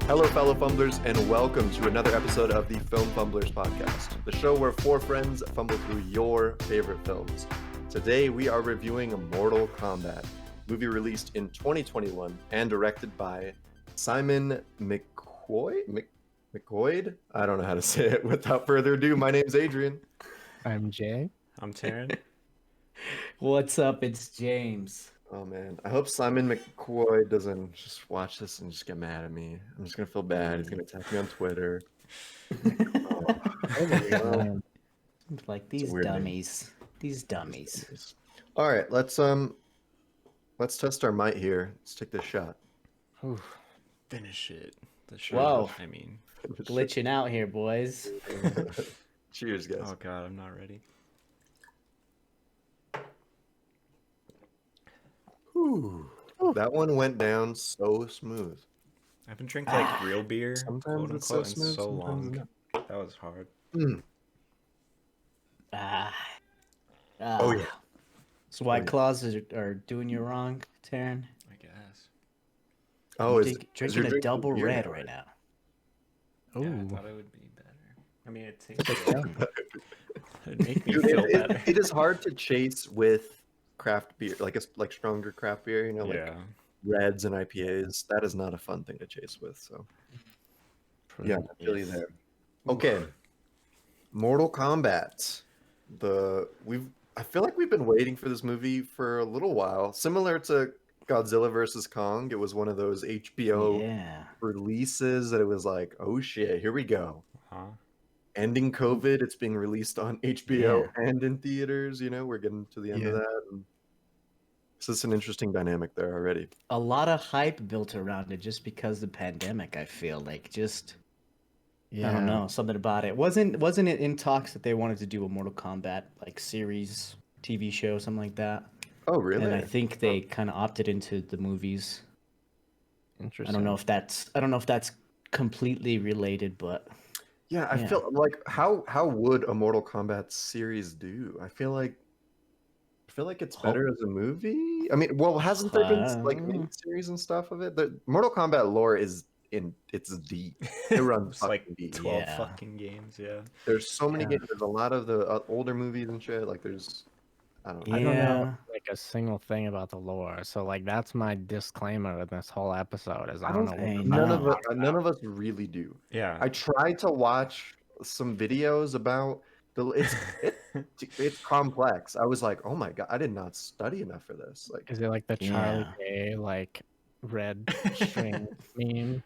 Hello, fellow fumblers, and welcome to another episode of the Film Fumblers podcast, the show where four friends fumble through your favorite films. Today, we are reviewing Mortal Kombat, movie released in 2021 and directed by Simon McQuoid? McQuoid? I don't know how to say it. Without further ado, my name's Adrian. I'm Jay. I'm Taryn. What's up? It's James. Oh man, I hope Simon McQuoid doesn't just watch this and just get mad at me. I'm just gonna feel bad. He's gonna attack me on Twitter. Like these dummies. These dummies. All right, let's test our might here. Let's take this shot. Finish it. The show. Whoa. I mean, Glitching out here, boys. Cheers, guys. oh god, I'm not ready. Whew. That one went down so smooth. I haven't drank like real beer, Sometimes quote it's so unquote, in smooth, so sometimes long. not. That was hard. Oh yeah. So White Claws are doing you wrong, Taryn. I guess. Oh, You're drinking a double beer red now, right now. Yeah, I Ooh. thought it would be better. I mean, it tastes good. It'd make me Dude, feel better. it is hard to chase with craft beer, like stronger craft beer. You know, like Yeah. reds and IPAs. That is not a fun thing to chase with. So yeah, I feel you there. Okay, Mortal Kombat. I feel like we've been waiting for this movie for a little while. Similar to Godzilla vs. Kong, it was one of those HBO Yeah. releases that it was like, oh shit, here we go. Huh? Ending COVID, it's being released on HBO and in theaters. You know, we're getting to the end of that. And so it's an interesting dynamic there already. A lot of hype built around it just because of the pandemic, I feel like. I don't know, something about it. Wasn't it in talks that they wanted to do a Mortal Kombat like series, TV show, something like that? Oh, really? And I think they kind of opted into the movies. Interesting. I don't know if that's completely related, but Yeah, I feel like how would a Mortal Kombat series do? I feel like it's better as a movie. I mean, well, hasn't there been like miniseries and stuff of it? The Mortal Kombat lore it's deep. It runs It's like fucking deep. 12 Yeah. fucking games, yeah. There's so many games. There's a lot of the older movies and shit. Like there's, I don't know. I don't know like a single thing about the lore. So like that's my disclaimer in this whole episode is I don't know what None of us really do. Yeah. I tried to watch some videos about it's complex. I was like, oh my god, I did not study enough for this. Like, is it like the Charlie Day like red string meme?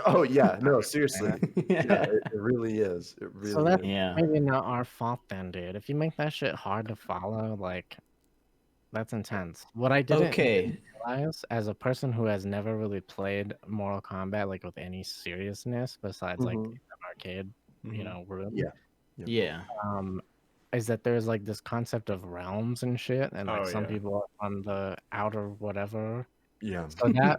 oh yeah, no, seriously, yeah, it really is. It really. So that's Yeah. maybe not our fault then, dude. If you make that shit hard to follow, like that's intense. What I didn't realize as a person who has never really played Mortal Kombat like with any seriousness besides like an arcade, you know, room. Yeah. Is that there's like this concept of realms and shit, and like some people are on the outer whatever. Yeah. So that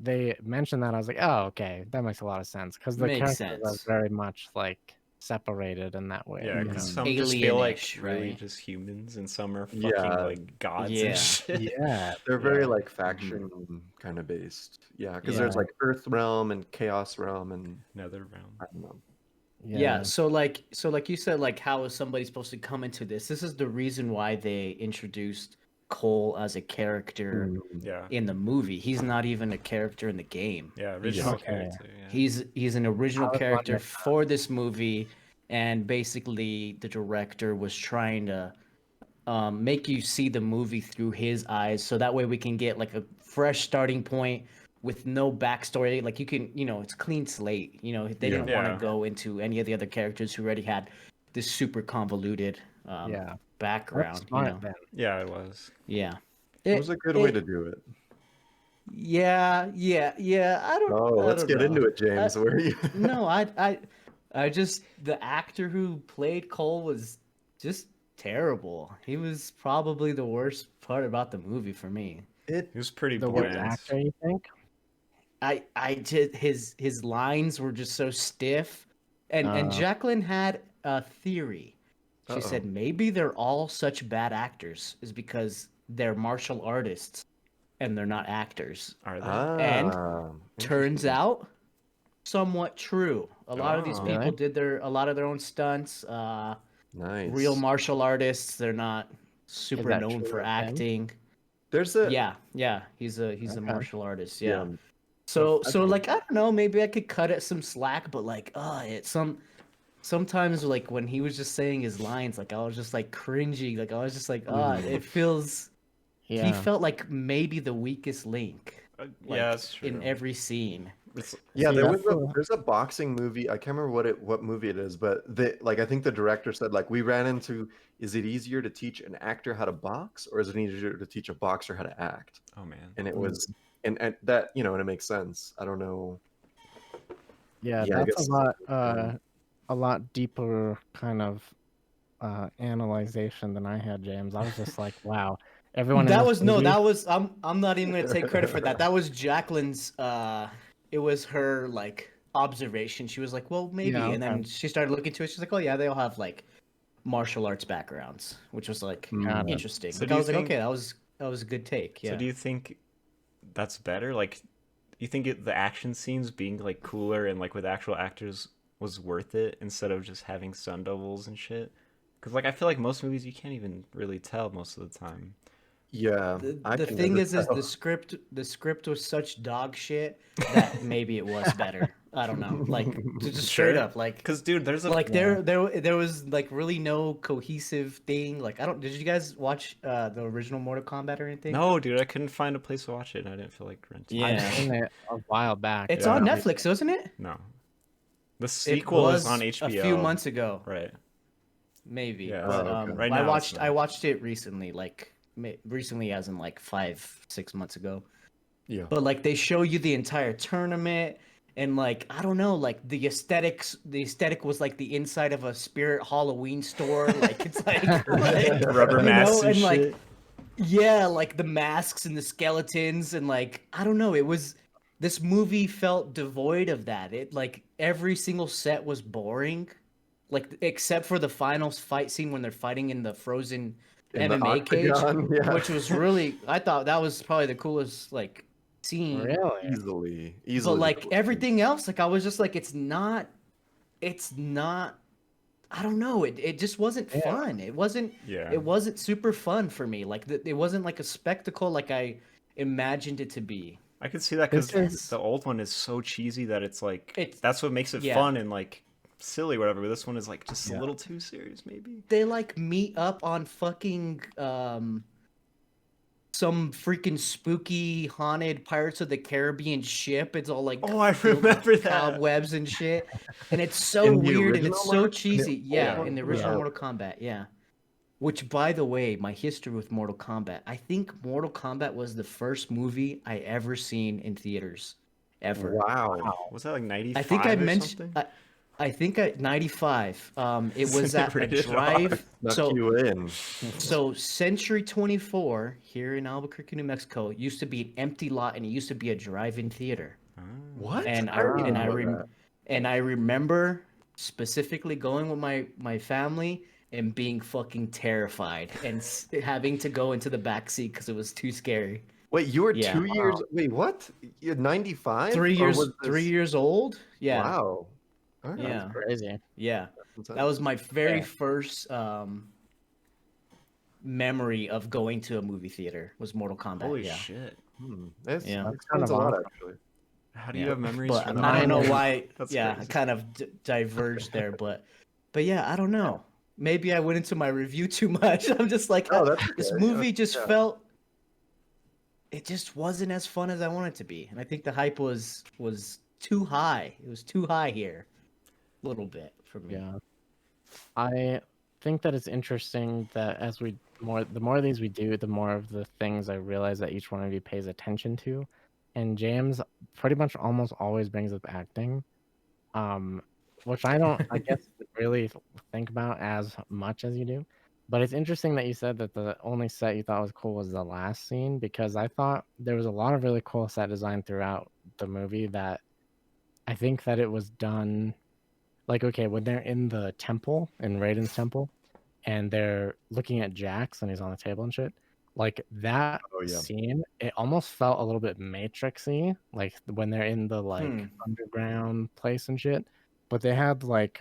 they mentioned that, I was like, oh, okay, that makes a lot of sense because the Makes characters are sense. very much like separated in that way. Yeah, you because know? some just feel like Alienish, really right? just humans, and some are fucking like gods Yeah. and shit. Yeah, They're very like faction kind of based. Yeah, because there's like Earth Realm and Chaos Realm and Nether realm. I don't know. Yeah. So like you said, like how is somebody supposed to come into this? This is the reason why they introduced Cole as a character Yeah. in the movie. He's not even a character in the game. Yeah, original Okay. character. Yeah. He's an original I was character wondering for this movie, and basically the director was trying to make you see the movie through his eyes, so that way we can get like a fresh starting point with no backstory. Like you can, it's clean slate. They didn't want to go into any of the other characters who already had this super convoluted background. That's smart, then. Yeah, it was. Yeah. It was a good way to do it. Yeah. I don't. Oh, let's get into it, James. Where are you? No, I just the actor who played Cole was just terrible. He was probably the worst part about the movie for me. It was pretty The worst bland. actor, you think? I just his lines were just so stiff, and Jacqueline had a theory. She said maybe they're all such bad actors is because they're martial artists and they're not actors. Are they? And turns out somewhat true. A lot of these people Really? did a lot of their own stunts. Nice. Real martial artists. They're not super that known true for of him? acting. There's a Yeah. He's a Okay. martial artist. yeah. Yeah. So That's like I don't know, maybe I could cut it some slack, but like sometimes like when he was just saying his lines, like I was just like cringy, like I was just like it feels he Yeah. felt like maybe the weakest link like yeah, that's true. in every scene. Yeah, See, there's a boxing movie. I can't remember what movie it is, but I think the director said like we ran into, is it easier to teach an actor how to box or is it easier to teach a boxer how to act? Oh man. And it was and that, you know, and it makes sense. I don't know. Yeah, Yeah, I that's guess a lot deeper kind of analyzation than I had, James. I was just like, wow, everyone in That this was movie, that was I'm not even gonna take credit for that. That was Jacqueline's it was her like observation. She was like, well maybe, Yeah, and then okay. she started looking to it. She's like, oh yeah, they all have like martial arts backgrounds, which was like Got it. interesting. So Like do I you was like, think- okay, that was a good take. Yeah. So do you think that's better? Like, you think the action scenes being like cooler and like with actual actors was worth it instead of just having stunt doubles and shit? Because like I feel like most movies you can't even really tell most of the time. yeah. I The can thing never is tell. the script was such dog shit that maybe it was better. I don't know. Like just straight Sure. up like Because dude, there's a like there was like really no cohesive thing. Like I don't did you guys watch the original Mortal Kombat or anything? no, dude, I couldn't find a place to watch it, and I didn't feel like renting. I've Yeah. seen it a while back. It's Yeah. on Netflix, isn't it? No, the It sequel is was on HBO. a few months ago, Right. maybe. Yeah, But Oh, okay. Right I now it's I not. watched it recently, like recently as in like 5-6 months ago. Yeah. But like they show you the entire tournament and like I don't know, like the aesthetic was like the inside of a Spirit Halloween store. Like it's like, Rubber you masks know, and and like shit. yeah, like the masks and the skeletons and like I don't know, this movie felt devoid of that. It like every single set was boring. Like except for the final fight scene when they're fighting in the frozen In the MMA cage, octagon, yeah. which was really I thought that was probably the coolest like scene. Really? Easily But the like coolest everything else, like I was just like it's not I don't know, it just wasn't Yeah. fun. It wasn't Yeah. it wasn't super fun for me. Like it wasn't like a spectacle like I imagined it to be. I could see that This because is- the old one is so cheesy that it's like It's- that's what makes it yeah. fun and like silly, or whatever. But this one is like just Yeah. a little too serious, maybe. They like meet up on fucking some freaking spooky haunted Pirates of the Caribbean ship. It's all like Oh, I filled with remember that. cobwebs and shit, and it's so In the weird and it's original so one? cheesy. Yeah, Yeah. in the original Yeah. Mortal Kombat, yeah. Which, by the way, my history with Mortal Kombat, I think Mortal Kombat was the first movie I ever seen in theaters, ever. Wow. Was that like 95 I think I or mentioned. something? I think at 95. It was They at a rated drive. R. Snuck So you in. so Century 24 here in Albuquerque, New Mexico, used to be an empty lot, and it used to be a drive-in theater. What? And I remember specifically going with my family and being fucking terrified and having to go into the back seat because it was too scary. Wait, you were Yeah. 2 years. Wait, what? You're 95? 3 years old. Yeah, Wow. All right. yeah, Crazy. yeah. That's That was my very Yeah. first memory of going to a movie theater. Was Mortal Kombat. Holy yeah. shit. That's, Yeah. that That's kind explains of a lot, awesome. actually. How do you Yeah. have memories But from I that? don't know why. That's yeah, I crazy. kind of diverged there, but yeah, I don't know. Maybe I went into my review too much. I'm just like, Oh, that's this okay. movie just Yeah. felt. It just wasn't as fun as I wanted it to be, and I think the hype was too high. It was too high here, a little bit for me. Yeah. I think that it's interesting that as the more of these we do, the more of the things I realize that each one of you pays attention to. And James pretty much almost always brings up acting. Which I don't I guess really think about as much as you do. But it's interesting that you said that the only set you thought was cool was the last scene, because I thought there was a lot of really cool set design throughout the movie that I think that it was done like, okay, when they're in the temple, in Raiden's temple, and they're looking at Jax and he's on the table and shit, Like that Oh yeah. scene, it almost felt a little bit Matrixy, like when they're in the like underground place and shit. But they had like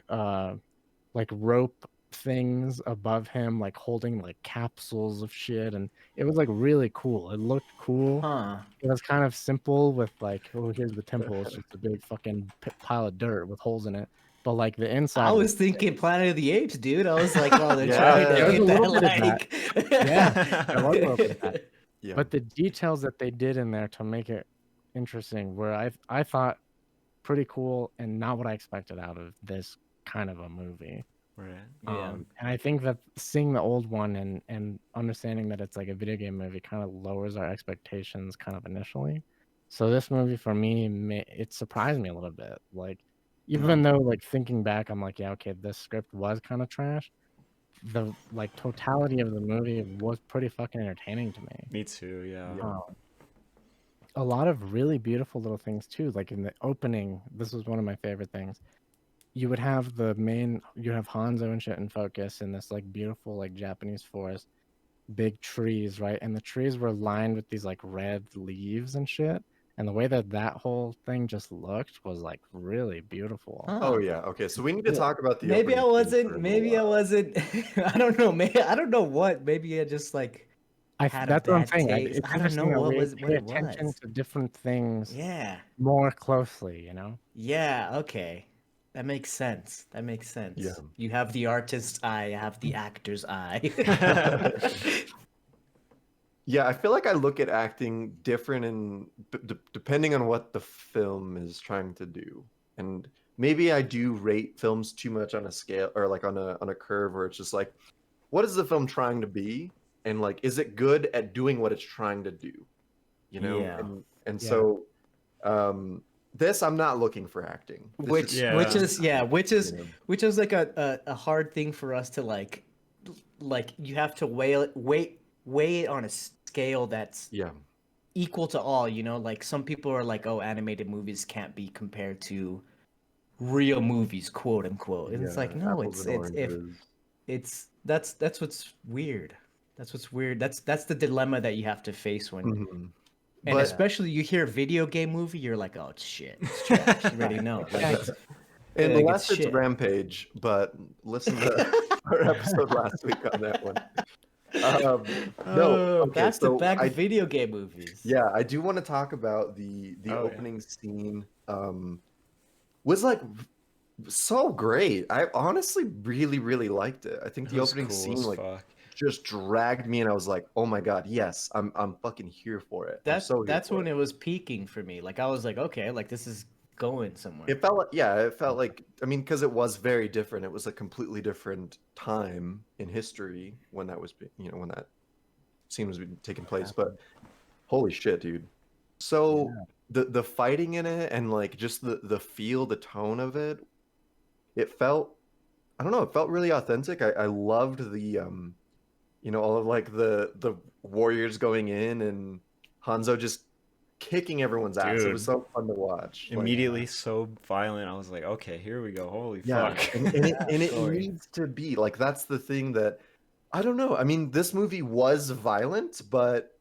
rope things above him, like holding like capsules of shit, and it was like really cool. It looked cool. Huh. It was kind of simple with like, oh, here's the temple. It's just a big fucking pile of dirt with holes in it. But like the inside, I was thinking Planet of the Apes, dude. I was like, oh, they're Yeah, trying to there was get a that little bit of like. Yeah, there was a little bit of that. Yeah. But the details that they did in there to make it interesting were I thought pretty cool and not what I expected out of this kind of a movie. Right. Yeah. And I think that seeing the old one and understanding that it's like a video game movie kind of lowers our expectations kind of initially. So this movie for me, it surprised me a little bit. Like, even though like thinking back, I'm like, yeah, okay, this script was kind of trash. The like totality of the movie was pretty fucking entertaining to me. Me too. Yeah. A lot of really beautiful little things too. Like in the opening, this was one of my favorite things. You would have you have Hanzo and shit in focus in this like beautiful like Japanese forest, big trees, right? And the trees were lined with these like red leaves and shit. And the way that whole thing just looked was like really beautiful. Oh yeah. Okay, so we need to talk about the. Maybe I opening scene for wasn't. a Maybe I little while. wasn't. I don't know. Maybe I don't know what. Maybe I just like had That's a what I'm bad saying. taste. It's I don't know interesting that what we was what pay it attention was. to different things Yeah. more closely, you know? Yeah. Okay. That makes sense. That makes sense. Yeah. You have the artist's eye. I have the actor's eye. Yeah, I feel like I look at acting different in depending on what the film is trying to do. And maybe I do rate films too much on a scale or like on a curve where it's just like, what is the film trying to be? And like, is it good at doing what it's trying to do? You know? Yeah. And so this I'm not looking for acting. This which is- which is you know. which is like a hard thing for us to like you have to weigh it on a scale that's Yeah. equal to all, you know, like some people are like, oh, animated movies can't be compared to real movies, quote unquote. And it's like, no, apples and oranges. that's what's weird. That's what's weird. That's the dilemma that you have to face when Mhm. and But- especially you hear a video game movie, you're like, oh, it's shit. It's trash. You already know. Like, it's, Unless it's shit. Rampage, but listen to our episode last week on that one. No, okay, back so to back I- video game movies. Yeah, I do want to talk about the opening scene. Was like so great. I honestly really, really liked it. I think the opening scene like just dragged me, and I was like, "Oh my god, yes, I'm fucking here for it." That's when it was peaking for me. Like I was like, okay, like this is going somewhere. It felt like, it felt like, I mean, because it was very different. It was a completely different time in history when that was, when that scene was taking place. But holy shit, dude! So the fighting in it and like just the feel, the tone of it, it felt, I don't know, it felt really authentic. I loved the all of like the warriors going in and Hanzo just kicking everyone's ass. It was so fun to watch. Immediately so violent. I was like, okay, here we go. Holy fuck. And it needs to be like, that's the thing that I don't know. I mean, this movie was violent, but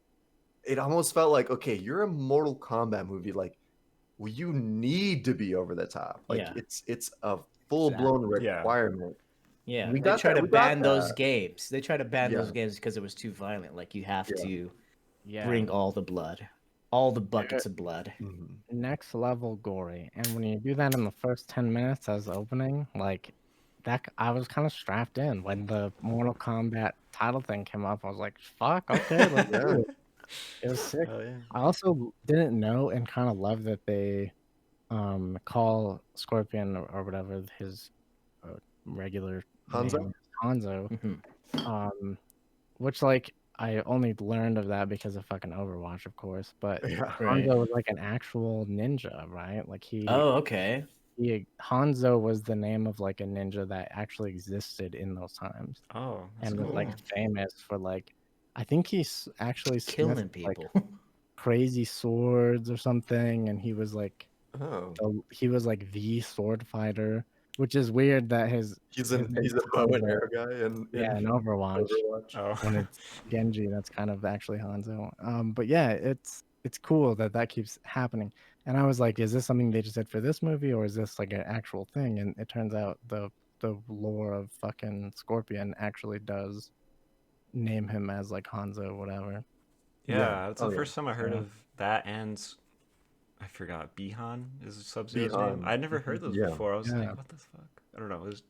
it almost felt like, okay, you're a Mortal Kombat movie. Like, well, you need to be over the top. Like it's a full-blown requirement. Yeah, We they got try that- to we got ban those that. games. They try to ban those games because it was too violent. Like you have to bring all the blood, all the buckets of blood. Next level gory. And when you do that in the first 10 minutes as the opening, like that, I was kind of strapped in. When the Mortal Kombat title thing came up, I was like, fuck, okay, let's do it. It was sick. Oh, yeah. I also didn't know and kind of love that they call Scorpion or whatever his regular Hanzo? name is, Hanzo. Which like I only learned of that because of fucking Overwatch, of course. But Hanzo was like an actual ninja, right? Like Hanzo was the name of like a ninja that actually existed in those times. Oh, and was like famous for like, I think he's actually killing people, like, crazy swords or something, and he was like, he was like the sword fighter. which is weird that he's a bow and arrow guy in Overwatch. Oh. When it's Genji, that's kind of actually Hanzo. But yeah, it's cool that keeps happening. And I was like, is this something they just did for this movie, or is this like an actual thing? And it turns out the lore of fucking Scorpion actually does name him as like Hanzo, whatever. Yeah, that's the first time I heard of that, and I forgot Bihan is Sub-Zero's name. I'd never heard those before. I was like, what the fuck? I don't know. It was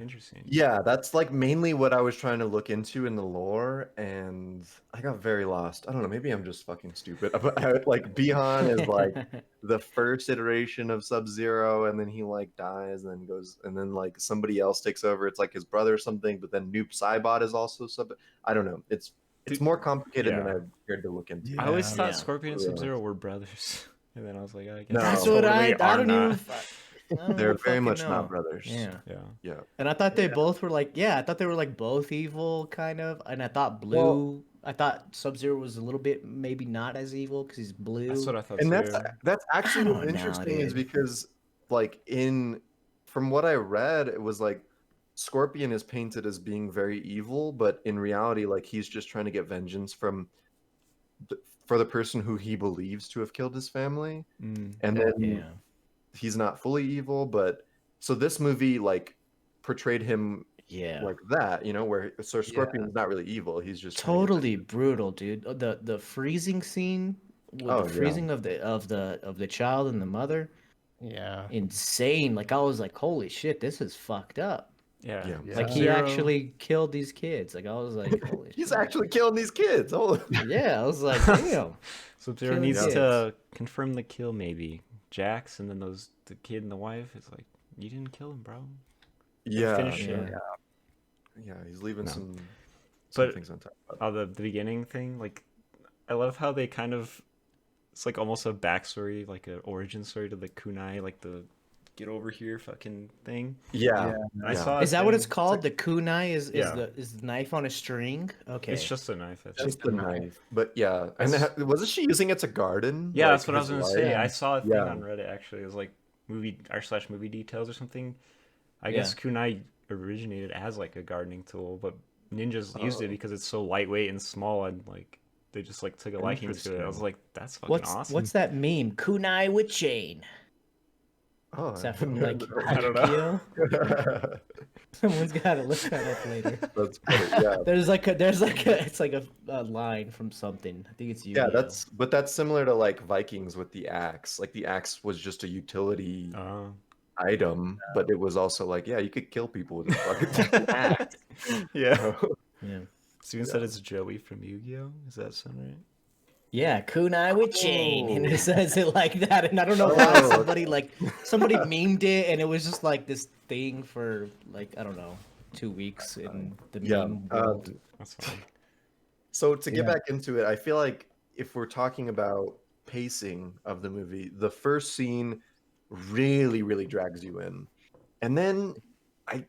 interesting. Yeah, that's like mainly what I was trying to look into in the lore, and I got very lost. I don't know, maybe I'm just fucking stupid. But like Bihan is like the first iteration of Sub-Zero, and then he like dies and then goes, and then like somebody else takes over. It's like his brother or something, but then Noob Saibot is also I don't know. It's more complicated than I cared to look into. I always thought Scorpion and Sub-Zero were brothers. And then I was like, I guess that's what I don't even. They're very much not brothers. Yeah. And I thought they both were like, I thought they were like both evil, kind of. And I thought I thought Sub-Zero was a little bit maybe not as evil because he's blue. That's what I thought. And too. that's actually what's interesting is because like from what I read, it was like Scorpion is painted as being very evil, but in reality, like he's just trying to get vengeance for the person who he believes to have killed his family. And then he's not fully evil, but so this movie like portrayed him like that, where Scorpion's not really evil, he's just totally brutal, dude. The freezing scene with the freezing of the child and the mother, insane. Like I was like, holy shit, this is fucked up. Like he actually killed these kids. Like I was like, holy he's shit. actually killing these kids. I was like, damn. Sub-Zero needs to confirm the kill, maybe Jax, and then the kid and the wife. It's like, you didn't kill him, bro. Finish him. Yeah, he's leaving some things on top. The beginning thing, like I love how they kind of, it's like almost a backstory, like an origin story to the kunai, like the get over here fucking thing. I saw. Is that what it's called? The kunai is the knife on a string? Okay. It's just a knife. Just a knife. But yeah, and wasn't she using it to garden? Yeah, that's what I was gonna say. I saw a thing on Reddit actually. It was like movie details or something. I guess kunai originated as like a gardening tool, but ninjas used it because it's so lightweight and small, and like they just like took a liking to it. I was like, that's fucking awesome. What's that meme? Kunai with chain. Oh, is that from like I don't know. Someone's got to look that up later. That's funny. Yeah. There's like it's like a line from something. I think it's you. Yeah, that's similar to like Vikings with the axe. Like the axe was just a utility item, but it was also like, you could kill people with a fucking axe. Steven said it's Joey from Yu-Gi-Oh. Does that sound right? Yeah, kunai with chain, and it says it like that, and I don't know why somebody memed it, and it was just like this thing for like I don't know 2 weeks in the meme world. That's fine. So to get back into it, I feel like if we're talking about pacing of the movie, the first scene really, really drags you in, and then I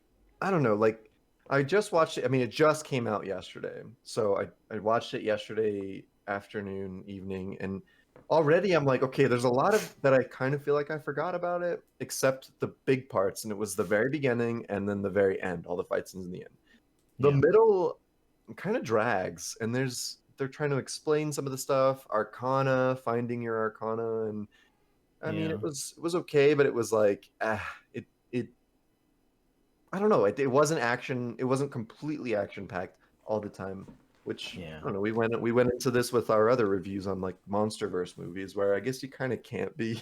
don't know, like I just watched it. I mean, it just came out yesterday, so I watched it yesterday afternoon, evening, and already I'm like, okay, there's a lot of that I kind of feel like I forgot about it, except the big parts, and it was the very beginning and then the very end, all the fight scenes in the end. The middle kind of drags, and they're trying to explain some of the stuff, Arcana, finding your Arcana, and I mean it was okay, but it was like it I don't know, it wasn't action, it wasn't completely action packed all the time. Which I don't know. We went into this with our other reviews on like MonsterVerse movies, where I guess you kind of can't be,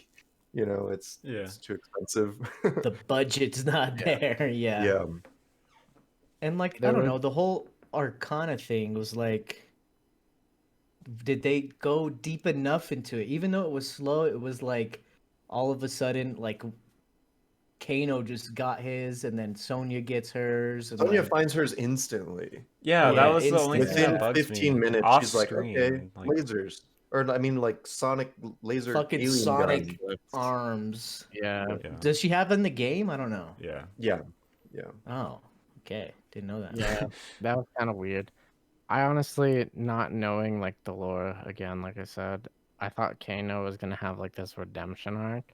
it's too expensive. The budget's not there. Yeah. And like I don't know, the whole Arcana thing was like, did they go deep enough into it? Even though it was slow, it was like all of a sudden like Kano just got his, and then Sonya gets hers. And Sonya finds hers instantly. Yeah, that was the only thing that bugs 15 me. minutes, Off she's like, screen, okay, lasers. Or, I mean, like, sonic laser fucking alien sonic gun. arms. Yeah. Does she have in the game? I don't know. Yeah. Oh, okay. Didn't know that. Yeah, that was kind of weird. I honestly, not knowing, like, the lore, again, like I said, I thought Kano was going to have, like, this redemption arc.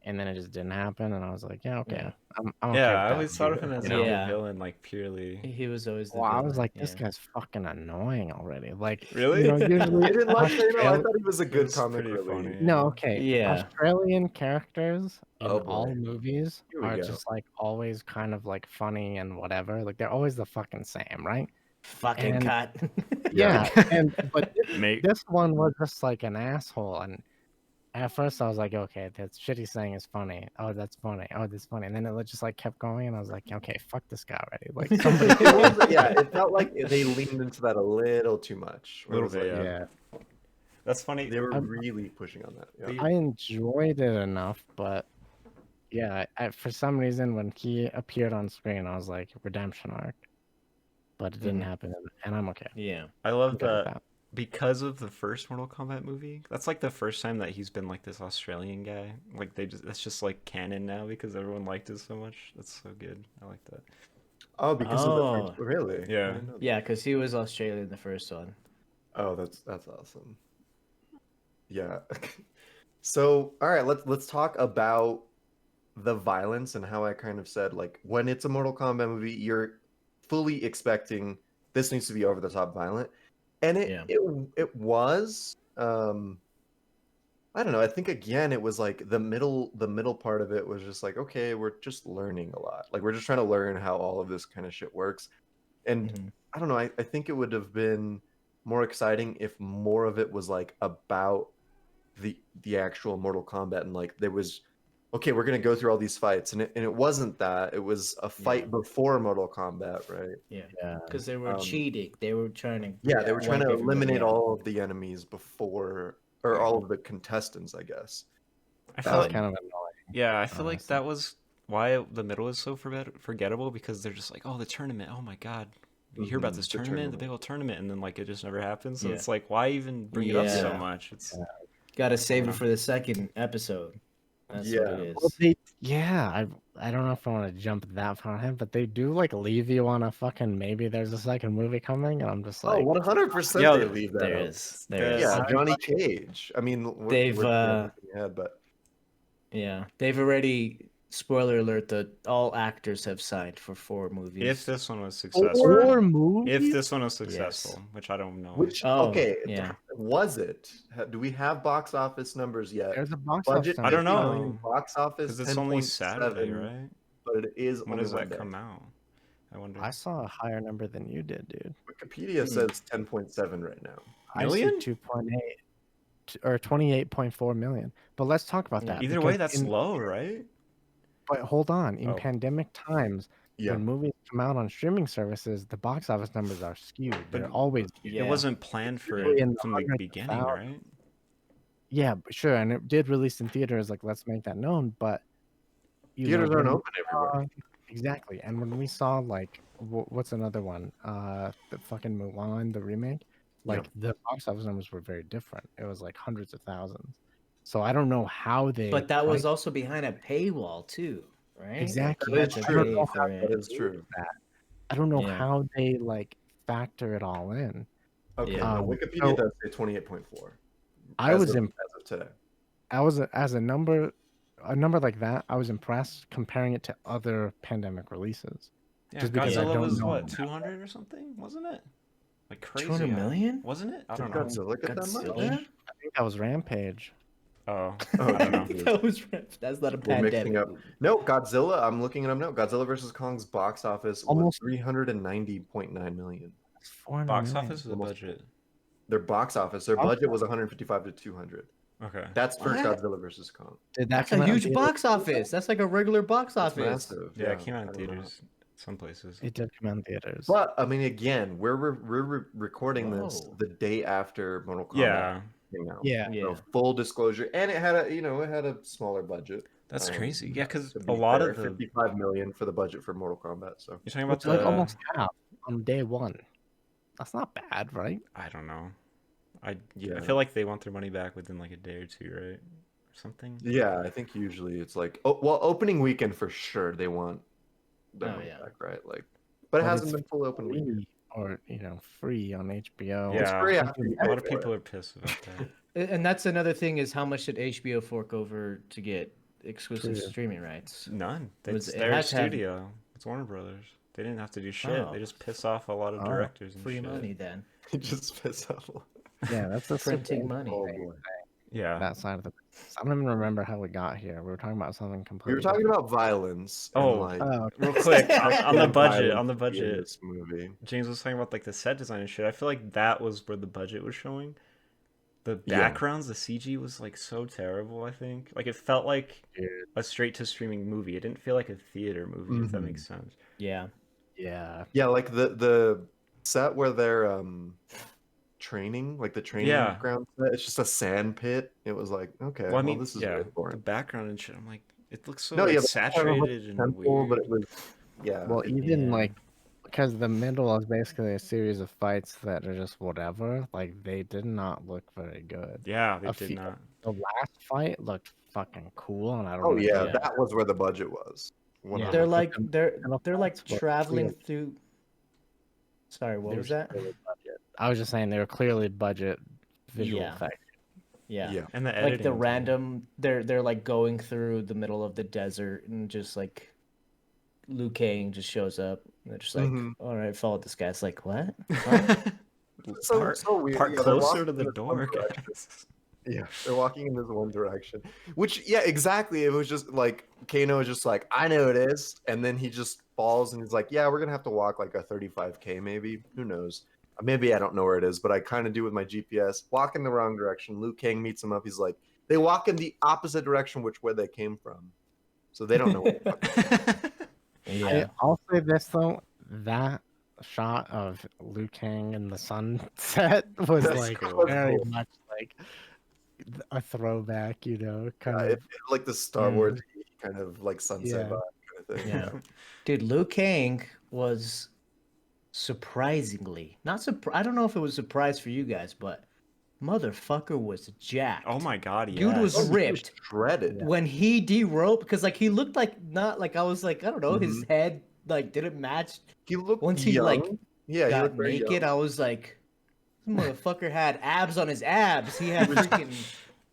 and then it just didn't happen, and I was like, yeah, okay, I'm Yeah, okay I with always that. thought of him as you like know? a villain, like purely. He was always the Well, I villain. was like, this guy's fucking annoying already. Like, Really? usually I didn't like Thanos. I Australia. thought he was a He good was comic pretty relief. funny. No, okay. Yeah. Australian characters in Oh, boy. all movies Here we are go. just like always kind of like funny and whatever. Like they're always the fucking same, right? Fucking And- cut. Yeah, but Mate. this one was just like an asshole, and at first I was like, okay, that shit he's saying is funny. Oh, that's funny. Oh, that's funny. And then it just like kept going, and I was like, okay, fuck this guy already. Like somebody. Yeah, it felt like they leaned into that a little too much. A little It was bit, like, Yeah, That's funny. They were I'm- really pushing on that. Yeah. I enjoyed it enough, but yeah, for some reason when he appeared on screen, I was like, redemption arc, but it didn't happen, and I'm okay. Yeah. I I'm love good with that because of the first Mortal Kombat movie. That's like the first time that he's been like this Australian guy. Like that's just like canon now because everyone liked it so much. That's so good. I like that. Oh, because of the Oh. first, really? Yeah. I didn't know that. Yeah, because he was Australian the first one. Oh, that's awesome. Yeah. So, all right, let's talk about the violence and how I kind of said like when it's a Mortal Kombat movie, you're fully expecting this needs to be over the top violent, and it was. I don't know. I think again, it was like the middle part of it was just like, okay, we're just learning a lot. Like we're just trying to learn how all of this kind of shit works, and I don't know. I think it would have been more exciting if more of it was like about the actual Mortal Kombat and like there was okay, we're gonna go through all these fights, and it wasn't that. It was a fight before Mortal Kombat, right? Yeah. Yeah. Because they were cheating. They were trying to. Yeah, they were trying to wipe everybody eliminate out. all of the enemies before, or all of the contestants, I guess. I That feel was like, kind of annoying. yeah, I feel like honestly. that was why the middle is so forgettable because they're just like, oh, the tournament. Oh my god. You hear about this the tournament, the big old tournament, and then like it just never happens. So Yeah. it's like, why even bring it up so Yeah. much? It's Gotta save it for the second episode. That's what Yeah. it is. Well, I don't know if I want to jump that far ahead, but they do like leave you on a fucking maybe there's a second movie coming, and I'm just Oh, like, 100% Yeah, they leave that There out. is. There is. Yeah, Johnny Cage. I mean, They've, but Yeah. They've already, spoiler alert, that all actors have signed for 4 movies. if this one was successful. four movies. If this one was successful, which I don't know. which Oh, okay, yeah. was it? Do we have box office numbers yet? There's a box Budget office. I don't number. know. 50 million, box office Because it's only 10.7, Saturday, right? but it is When only does one that day. come out? I wonder. I saw a higher number than you did, dude. Wikipedia says 10.7 right now. Million? I see 2.8 or 28.4 million. But let's talk about that. Either way, because that's low, right? But hold on, in Oh. pandemic times, Yeah. when movies come out on streaming services, the box office numbers are skewed. But They're always Yeah. It wasn't planned for Usually in the from the hundreds of beginning, thousands. right? yeah, sure, and it did release in theaters. Like, let's make that known. But Theaters aren't when we open everywhere. saw- exactly. And when we saw like what's another one? The fucking Mulan, the remake. Like the box office numbers were very different. It was like hundreds of thousands. So I don't know how they. But that was priced- also behind a paywall too, right? Exactly. You had That to is true. pay for That it. is true. I don't know Yeah. how they like factor it all in. Okay, Yeah. no, Wikipedia so- does say 28.4. I was as in. of today. I was as a number like that. I was impressed comparing it to other pandemic releases. Yeah, Just because I Godzilla don't was know what, about 200 or something, wasn't it? Like crazy. 200 high. million? Wasn't it? I Did don't know. Godzilla get that much? Godzilla? I think that was Rampage. Oh, Oh, I don't know. geez. That's not a We're mixing pandemic. up. No, Godzilla. I'm looking it up now. Godzilla versus Kong's box office was Almost- 390.9 million. It's 400 Box million. office or the Almost- budget? Their box office. Their Box budget was 155 to 200. Okay. That's for What? Godzilla versus Kong. Did that That's come a out in huge theaters? box office. That's like a regular box That's office. massive. Yeah, it came out I in don't know. theaters. Some places. It did come out in theaters. But I mean, again, we're recording this Whoa. the day after Mortal Kombat Yeah, came out. yeah, Yeah. So full disclosure, and it had a smaller budget. that's crazy. Yeah, because To a be lot fair, of the 55 million for the budget for Mortal Kombat. So you're talking about it's like the almost half on day one. That's not bad, right? I don't know. I Yeah. feel like they want their money back within like a day or two, right? Or something. yeah, I think usually it's like opening weekend for sure they want their Oh, money yeah. back, right? Like, but it But hasn't it's been full open weekend. Free or free on HBO. Yeah. It's free after you A pay lot of for people it. are pissed about that. And that's another thing is how much did HBO fork over to get exclusive True. streaming rights. None. It It's has their to have- studio. It's Warner Brothers. They didn't have to do shit. Oh. They just piss off a lot of Oh, directors and Free shit. money then. Just piss off. Yeah, that's the Printing super money. Oh interesting boy. Yeah. that side of the. I don't even remember how we got here. We were talking about something We completely. were talking different. about violence. Oh. And, like, Oh, Real quick, on the budget, violence on the in budget, this movie. James was talking about like the set design and shit. I feel like that was where the budget was showing. The Yeah. backgrounds, the CG was like so terrible, I think. Like it felt like dude. a straight to streaming movie. It didn't feel like a theater movie, if that Mhm. makes sense. Yeah. Yeah. Yeah, like the set where they're training, like the training Yeah. ground set, it's just a sand pit. It was like, okay, Well, I mean, this is yeah, really the boring. background and shit. I'm like, it looks so No, like yeah, saturated and temple, weird. but it was Well, even Yeah. like because the middle is basically a series of fights that are just whatever. Like they did not look very good. Yeah, they a did few- not. The last fight looked fucking cool, and I don't Oh know. yeah, Yeah. that was where the budget was. Yeah. They're 100%. like and they're like that's what traveling clearly- through. Sorry, what they was were that? clearly budget. I was just saying they were clearly budget visual Yeah. effects. Yeah. Yeah. And the Like editing the too. random they're like going through the middle of the desert and just like Liu Kang just shows up. And they're just like, Mhm. all right, follow this guy. It's like, what? So weird. Part Yeah, they're closer walking to the in this one door, direction. guys. Yeah, they're walking in this one direction. Which, yeah, exactly. It was just like Kano is just like, I know it is, and then he just falls and he's like, yeah, we're gonna have to walk like a 35K maybe. Who knows? Maybe I don't know where it is, but I kind of do with my GPS. Walk in the wrong direction. Liu Kang meets him up. He's like, they walk in the opposite direction which way they came from, so they don't know. What the fuck. Yeah. I'll say this though, that shot of Liu Kang in the sunset was That's like cool. very Cool. much like a throwback, you know, kind Yeah, of. it like the Star Wars kind of like sunset Yeah. vibe kind of thing. Yeah. Dude, Liu Kang was surprisingly not I don't know if it was a surprise for you guys, but motherfucker was jacked. Oh my god, yeah. Dude was Oh, he ripped. shredded. When he de-roped, because like he looked like not like I was like, I don't know, his Mm-hmm. head like didn't match. He looked Once he young. like yeah, he got looked very naked, young. I was like, this motherfucker had abs on his abs. He had freaking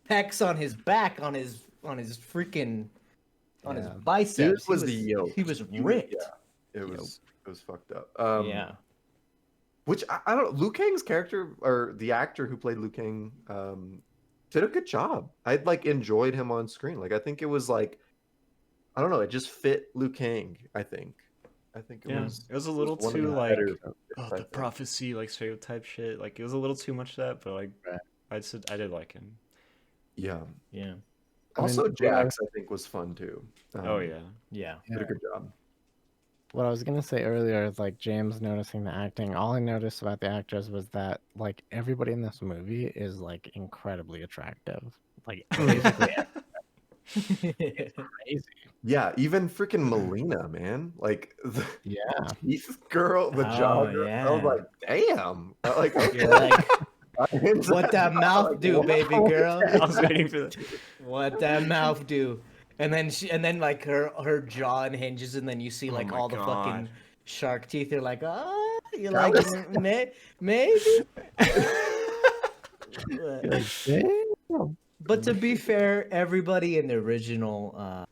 pecs on his back, on his freaking his Yeah. biceps. Dude was yoked. He was ripped. Yeah, it was fucked up. Yeah. Which I don't know. Liu Kang's character or the actor who played Liu Kang did a good job. I like enjoyed him on screen. Like I think it was like I don't know. It just fit Liu Kang. I think it Yeah, was. it was a little one of too the like better films, I the think. prophecy, like stereotype shit. Like it was a little too much of that, but like Right. I did like him. Yeah. Yeah. Also, what Jax I think was fun too. Oh yeah. Yeah. Did a good job. What I was gonna say earlier is like James noticing the acting. All I noticed about the actors was that like everybody in this movie is like incredibly attractive. Like basically crazy. Yeah, even freaking Melina, man. Like the Yeah. teeth girl, the Oh, jaw girl. I was yeah. like, damn. Like, okay. You're like, I'm into what that mouth Like, do, wow. baby girl? I was waiting for that. What that mouth do? And then like her jaw unhinges, and then you see like my all the fucking God. shark teeth. You're like, oh, you're That like, was- maybe. Like, damn. But to be fair, everybody in the original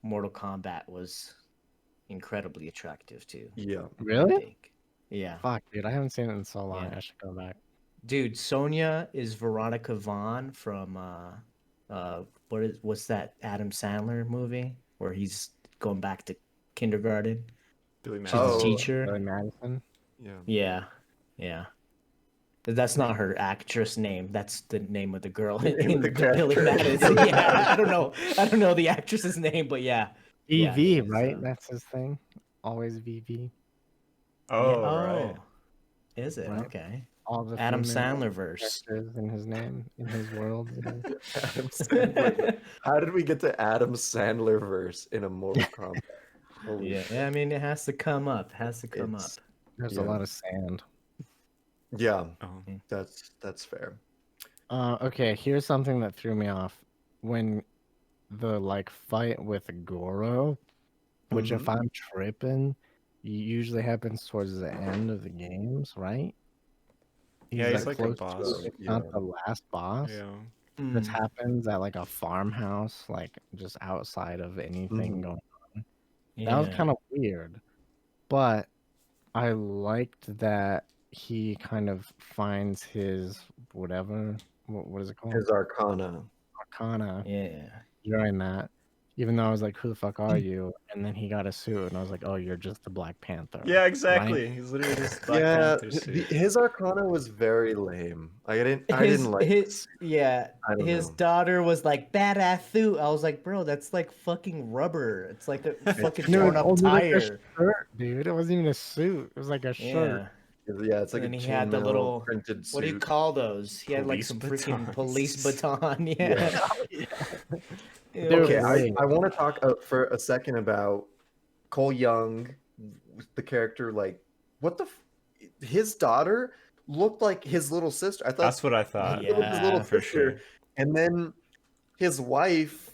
Mortal Kombat was incredibly attractive too. Yeah. I Really? think. Yeah. Fuck, dude, I haven't seen it in so long. Yeah. I should go back. Dude, Sonya is Veronica Vaughn from what's that Adam Sandler movie where he's going back to kindergarten? Billy She's Madison. the teacher. Billy Madison. Yeah. Yeah. Yeah. That's not her actress name. That's the name of the girl in the Billy character. Madison. Yeah. I don't know the actress's name, but yeah. Yeah, VV, it's, right? That's his thing. Always VV. Oh, Yeah. right. Is it? Right. Okay. All the Adam female Sandler verse. characters in his name, in his world. You know? Adam Sandler. How did we get to Adam Sandler verse in a Mortal Kombat? Holy Yeah. shit. Yeah, I mean it has to come up. It's- There's Yeah. a lot of sand. Yeah, Oh. that's fair. Okay, here's something that threw me off. When the like fight with Goro, which if I'm tripping, usually happens towards the end of the games, right? Yeah, he's like a close to boss. it, if Yeah. not the last boss. Yeah. this happens at like a farmhouse, like just outside of anything going on. That was kind of weird, but I liked that he kind of finds his whatever. What is it called? His Arcana. Arcana. Yeah. During that, even though I was like, "Who the fuck are you?" And then he got a suit, and I was like, "Oh, you're just the Black Panther." Yeah, exactly. Right? He's literally just Black Panther suit. His Arcana was very lame. I didn't like his I don't his know. daughter was like badass suit. I was like, bro, that's like fucking rubber. It's like a fucking torn up Like a tire. shirt, dude. It wasn't even a suit. It was like a shirt. Yeah, it's like And a he had the chainmail little printed suit. What do you call those? He had like Police some freaking batons. police baton. Yeah. Dude, Okay, really. I want to talk for a second about Cole Young, the character. Like, what the? His daughter looked like his little sister. I thought That's what I thought. he looked like his little for sister. sure. And then his wife,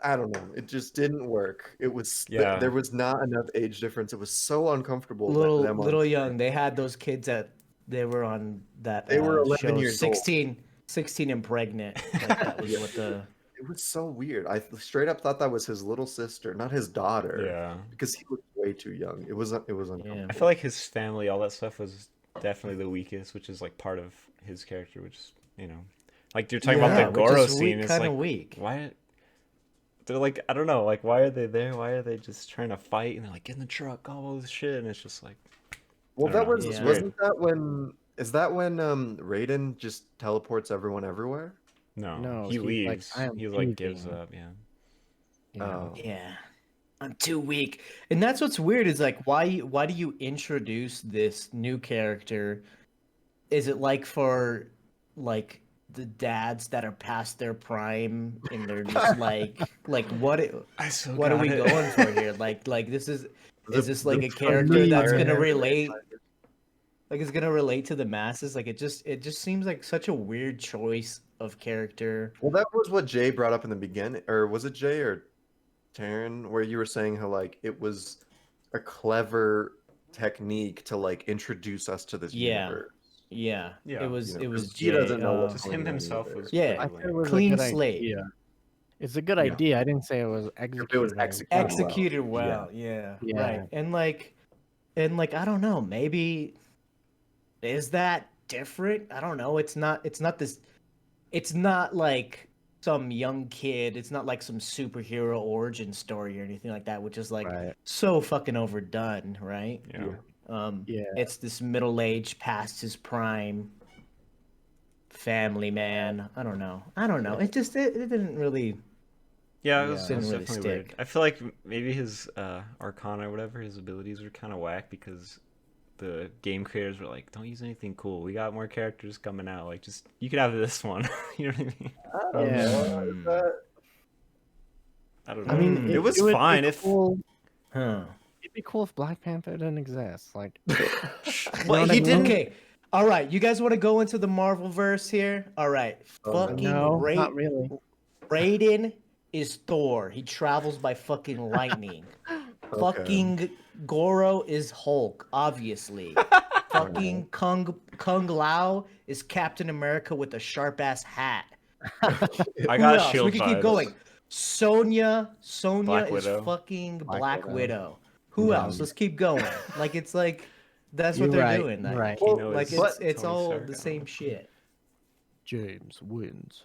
I don't know. It just didn't work. It was there was not enough age difference. It was so uncomfortable. Little young. They had those kids they were on that. They were 11 show, years old. 16 and pregnant. Like, that was what the. It was so weird. I straight up thought that was his little sister, not his daughter. Yeah. Because he looked way too young. It was uncomfortable. I feel like his family, all that stuff was definitely the weakest, which is like part of his character, which is, like you're talking about the Goro scene. It's like weak. Why? They're like, I don't know, like why are they there? Why are they just trying to fight? And they're like, get in the truck, all this shit, and it's just like. Well, that was wasn't that when? Is that when Raiden just teleports everyone everywhere? No, he leaves. Like, he like gives up. Yeah. Oh. Yeah. I'm too weak. And that's what's weird is like why do you introduce this new character? Is it like for like the dads that are past their prime and they're just like what are we going for here? Like this is this like a character that's gonna relate? Like it's gonna relate to the masses? Like it just seems like such a weird choice of character. Well, that was what Jay brought up in the beginning, or was it Jay or Taryn, where you were saying how like it was a clever technique to like introduce us to this universe. Yeah. It was he Jay, doesn't know what's Just going him on himself either. was I said it was clean a good slate. idea. It's a good idea. I didn't say it was executed. It was executed well. Yeah. Right. And like I don't know, maybe is that different? I don't know. It's not like some young kid. It's not like some superhero origin story or anything like that, which is like so fucking overdone, right? Yeah. It's this middle-aged, past his prime family man. I don't know. It just it didn't really. Yeah, it was didn't really definitely stick. weird. I feel like maybe his Arcana or whatever, his abilities were kind of whack because the game creators were like, don't use anything cool. We got more characters coming out. Like, just you could have this one. You know what I mean? I don't know. I mean, it was fine if. Cool. It'd be cool if Black Panther didn't exist. Like, well, he didn't. Okay, all right. You guys want to go into the Marvel verse here? All right. No, not really. Raiden is Thor. He travels by fucking lightning. Fucking Goro is Hulk, obviously. Fucking Kung Lao is Captain America with a sharp ass hat. I got shield. We can keep going. Sonya Black is Widow. fucking Black Widow. Who else? Let's keep going. Like it's like that's what they're doing. Right. Well, like it's all the same shit. James wins.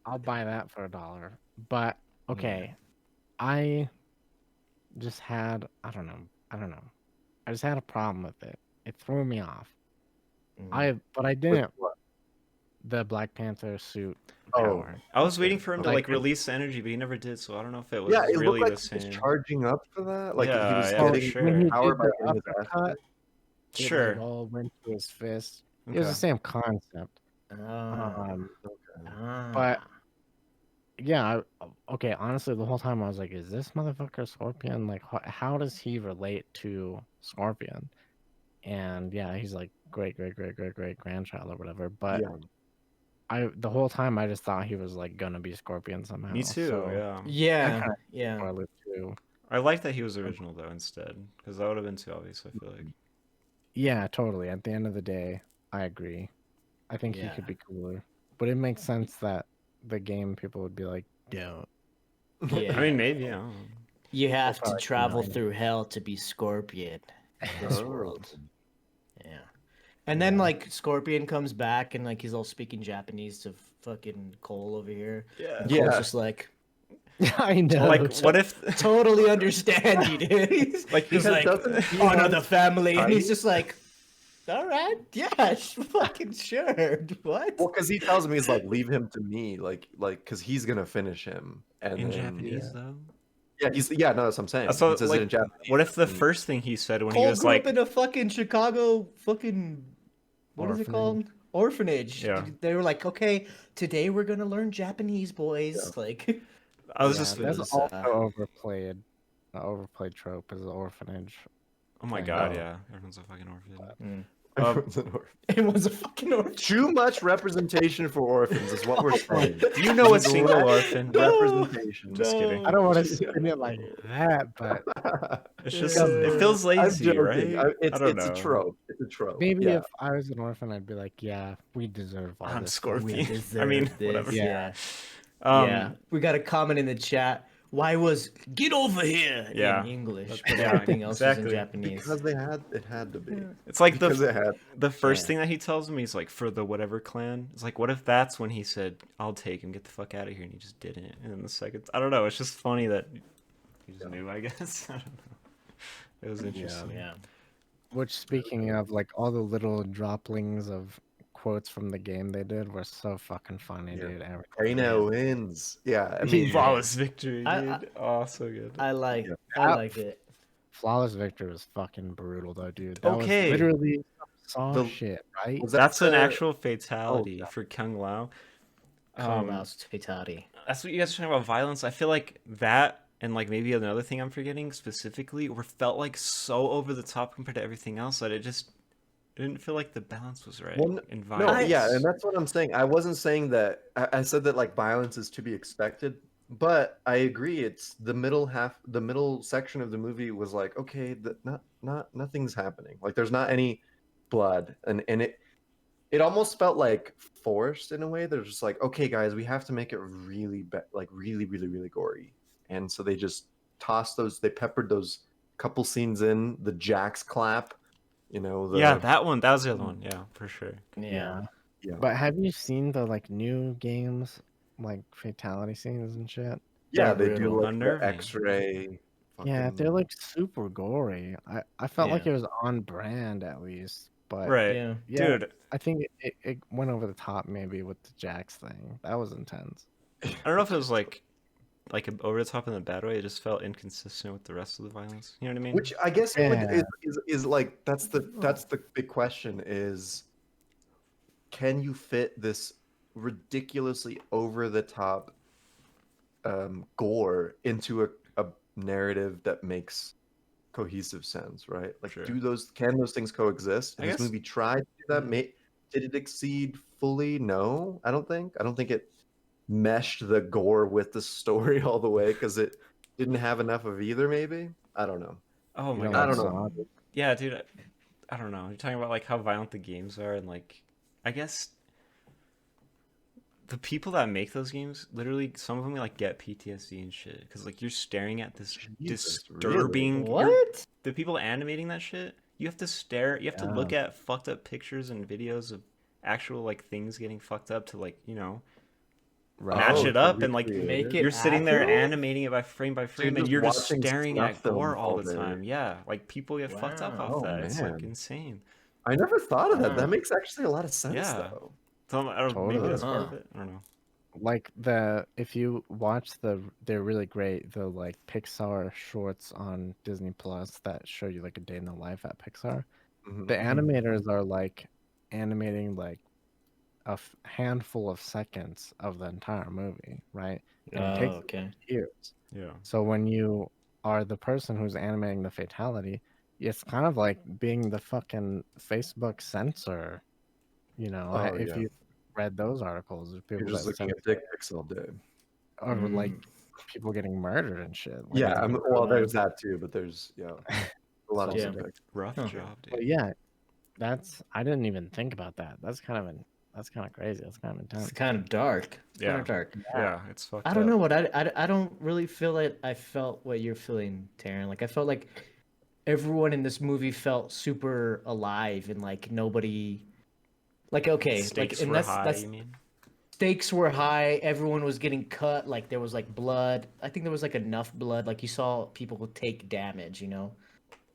I'll buy that for $1. But okay, I just had I don't know. I just had a problem with it. It threw me off. But I didn't. The Black Panther suit power. I was waiting for him to like release the energy, but he never did. So I don't know if it was it really looked like the same. he was charging up for that. Like Yeah, he was yeah, getting sure. When he power did by the getting his ass uppercut, kicked. Sure. It all went to his fist. Okay. It was the same concept. But yeah, okay. Honestly, the whole time I was like, "Is this motherfucker Scorpion? Like, how does he relate to Scorpion?" And yeah, he's like great grandchild or whatever. But the whole time I just thought he was like gonna be Scorpion somehow. Me too. So Yeah. too. I like that he was original though instead, because that would have been too obvious. I feel like. Yeah, totally. At the end of the day, I agree. I think he could be cooler, but it makes sense that the game people would be like, don't. Yeah. I mean, maybe. I don't know. You have to probably travel nine. through hell to be Scorpion in this Oh. world. Yeah. And then like Scorpion comes back and like he's all speaking Japanese to fucking Cole over here. Yeah. And Yeah. Cole's just like, I know. Like, what if? totally understand you, dude. He's Like, he's because like, doesn't he honor have the family, and he's Titan? just like, all right, yeah, fucking sure. What? Well, because he tells me he's like, leave him to me, like, because he's gonna finish him. And In then, Japanese though. yeah, no, that's what I'm saying. So He says it like, in Japanese. what if the and- first thing he said when Cole he was grew like, up in a fucking Chicago fucking what is it called? Orphanage. Yeah. They were like, okay, today we're gonna learn Japanese, boys. Yeah. Like, I was Yeah, just, that's was, also overplayed. An overplayed trope is the orphanage. oh my thing. god, Oh. yeah, everyone's a fucking orphan. mm. Everyone's an orphan. It was a fucking orphan. Too much representation for orphans is what we're saying. Do you know a Need single less orphan? representation. Just kidding. I don't want to Yeah. spin it like that, but It's just, it feels I'm lazy, joking. right? It's I don't know. a trope. It's a trope. maybe yeah. if I was an orphan, I'd be like, yeah, we deserve all I'm this. Scorpion. I deserve mean, this, whatever. Yeah. Um, Yeah. We got a comment in the chat. Why was get over here Yeah. in English, but Yeah, everything else exactly. was in Japanese? Because it had to be. It's like Because it had. the first Yeah. thing that he tells me is like for the whatever clan. It's like, what if that's when he said, "I'll take him, get the fuck out of here," and he just didn't. And then the second, I don't know. It's just funny that he just knew. I guess I don't know. It was interesting. Yeah. Which, speaking of, like, all the little droplings of quotes from the game they did were so fucking funny, Yeah. dude. Every Reina wins. Yeah, I mean, Flawless victory, dude. I- Oh, so good. I like Yeah. I like it. Flawless victory was fucking brutal, though, dude. That Okay. was literally some The- shit, right? was That's an the- actual fatality yeah. for Kung Lao. Carl's fatality. That's what you guys are talking about violence. I feel like that and like maybe another thing I'm forgetting specifically were felt like so over the top compared to everything else that it just didn't feel like the balance was right Well, in No, violence. yeah, and that's what I'm saying. I wasn't saying that. I said that like violence is to be expected, but I agree. It's the middle section of the movie was like, okay, nothing's happening. Like there's not any blood, and it almost felt like forced in a way. They're just like, okay, guys, we have to make it really really gory, and so they just tossed those. They peppered those couple scenes in the Jax clap. You know, Yeah, that one. That was the other one. Yeah, for sure. Yeah. yeah. But have you seen the, like, new games, like, fatality scenes and shit? Yeah, They're they do brutal. like the Unnerving. X-ray. Yeah, they're, fucking- like, super gory. I felt like Yeah. it was on brand, at least. But Right. Yeah. yeah, Dude, I think it went over the top, maybe, with the Jax thing. That was intense. I don't know if it was like over the top in the bad way. It just felt inconsistent with the rest of the violence. You know what I mean? Which I guess Yeah. is like that's the big question is, can you fit this ridiculously over the top gore into a narrative that makes cohesive sense, right? Like, Sure. can those things coexist? And I this guess- movie tried to do that. Did it exceed fully? No, I don't think it meshed the gore with the story all the way because it didn't have enough of either. Maybe, I don't know. Oh You my don't god. I don't like know. Saw? Yeah, dude. I don't know. You're talking about like how violent the games are, and like, I guess the people that make those games, literally, some of them like get PTSD and shit because like you're staring at this Jesus, disturbing. What? The people animating that shit, you have to stare. You have to look at fucked up pictures and videos of actual like things getting fucked up to like match it up and like Make it you're sitting there accurate? animating it by frame, and just you're just watching staring snuff at film gore all all the day. time. Yeah, like people get fucked up off Wow. that. Oh, It's like man. insane. I never thought of that. Huh. That makes actually a lot of sense, Yeah. though. So I don't, maybe Totally. that's part of Huh. it. I don't know. Like, if you watch they're really great, the, like, Pixar shorts on Disney Plus that show you, like, a day in the life at Pixar. Mhm. The animators are, like, animating, like, a handful of seconds of the entire movie, right? And it takes Okay. years. Yeah. So when you are the person who's animating the fatality, it's kind of like being the fucking Facebook censor, you know, Oh, if yeah. you read those articles of people You're just that looking censor, at dick pics all day. or like people getting murdered and shit. Like, Yeah, well, there's that too, but there's a lot of Yeah. subject. Rough Huh. job, dude. but yeah, I didn't even think about that. That's kind of crazy. That's kind of intense. It's kind of dark. It's kind Yeah. of dark. Yeah, it's fucked I don't up. know what I don't really feel it. I felt what you're feeling, Taryn. Like I felt like everyone in this movie felt super alive and like nobody. Like okay, Stakes like and were that's high, that's you mean? stakes were high. Everyone was getting cut. Like there was like blood. I think there was like enough blood. Like you saw people take damage, you know,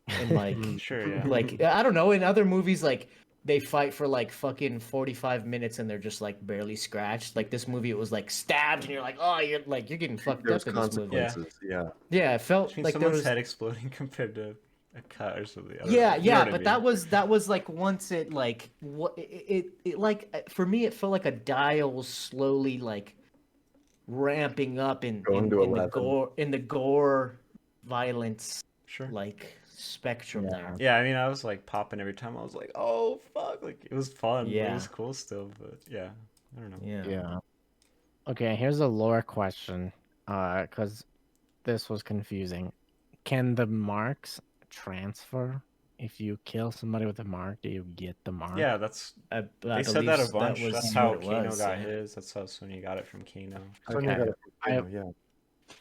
and like Sure, yeah. like I don't know. In other movies, like they fight for like fucking 45 minutes and they're just like barely scratched. Like this movie, it was like stabbed and you're like, oh, you're getting fucked There's up in this movie. consequences. Yeah. Yeah, it felt Between like there someone's was. head exploding compared to a cut or something. I don't Yeah, know. You know yeah, what I but mean? that was like once it like what it like for me it felt like a dial was slowly like ramping up Going to in the 11. gore violence Sure. like spectrum there. Yeah, I mean, I was like popping every time. I was like, "Oh fuck!" Like it was fun. It Yeah. was cool still, but yeah, I don't know. Yeah. Yeah. Okay, here's a lore question. Because this was confusing. Can the marks transfer? If you kill somebody with a mark, do you get the mark? Yeah, that's I they said that a believe bunch. was That's how what it Kano was, got yeah. his. That's how Sonya got it from Kano. Sonya got it from Kano, yeah.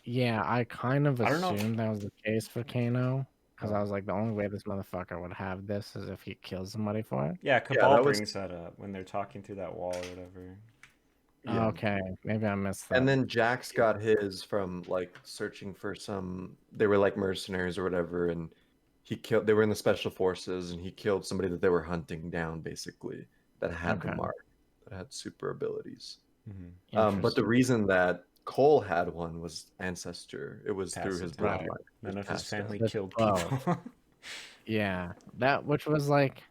Yeah, I kind of I don't know. assumed that was the case for Kano. Because Oh. I was like, the only way this motherfucker would have this is if he kills somebody for it. Yeah, Cabal that was- brings that up when they're talking through that wall or whatever. Yeah. Okay, maybe I missed that. And then Jax got his from like searching for they were like mercenaries or whatever, and they were in the special forces, and he killed somebody that they were hunting down, basically, that had the Okay. mark, that had super abilities. Mm-hmm. But the reason that Cole had one was ancestor. It was through his Passed down. bloodline. None of his passed down. family That's killed 12. people. Yeah, which was like,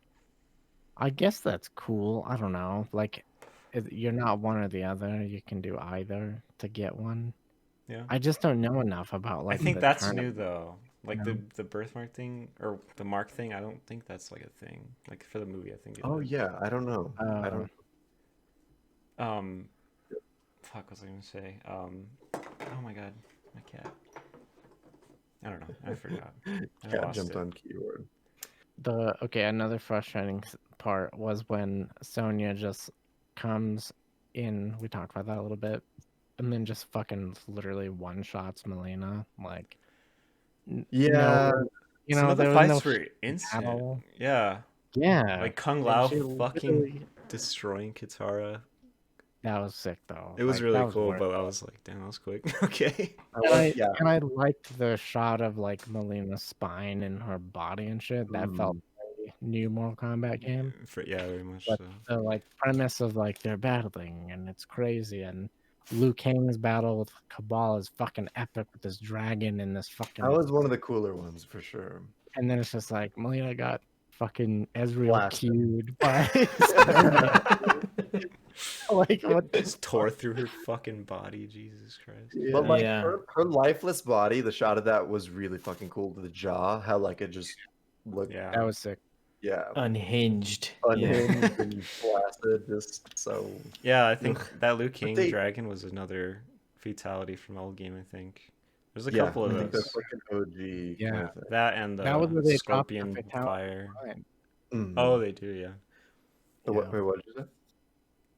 I guess that's cool. I don't know. Like, you're not one or the other. You can do either to get one. Yeah. I just don't know enough about like. I think the that's tournament. new though. Like Yeah. the birthmark thing or the mark thing. I don't think that's like a thing. Like for the movie, I think. It Oh is. yeah, I don't know. I don't. Fuck, what was I gonna say? Oh my god, my cat. I don't know. I forgot. I Cat lost jumped it. on keyword. Another frustrating part was when Sonya just comes in. We talked about that a little bit, and then just fucking literally one shots Melina. Like, Yeah, Some of the there was fights no were instant. battle. Yeah, Yeah, like Kung and Lao she fucking literally- destroying Katara. That was sick though. It was Like, really that was cool, worth but I it. was like, damn, that was quick. Okay. And I liked the shot of like Melina's spine and her body and shit. That felt very new Mortal Kombat game. Yeah, very much But so. the like premise of like they're battling and it's crazy, and Liu Kang's battle with Cabal is fucking epic with this dragon and this fucking. that was one of the cooler ones for sure. And then it's just like Melina got fucking Ezreal Blasted. queued by. Like what? Just tore through her fucking body. Jesus Christ. But like Yeah. her lifeless body, the shot of that was really fucking cool. The jaw, how like it just looked, Yeah. That was sick. yeah, Unhinged. unhinged and blasted, just so. Yeah, I think that Liu King they- dragon was another fatality from old game. I think there's a Yeah, couple I of think those. that's like an OG. Yeah. Kind of thing. That and the That was where they dropped the scorpion fatality fire. line. Mhm. Oh, they do, yeah. Wait, what did you say?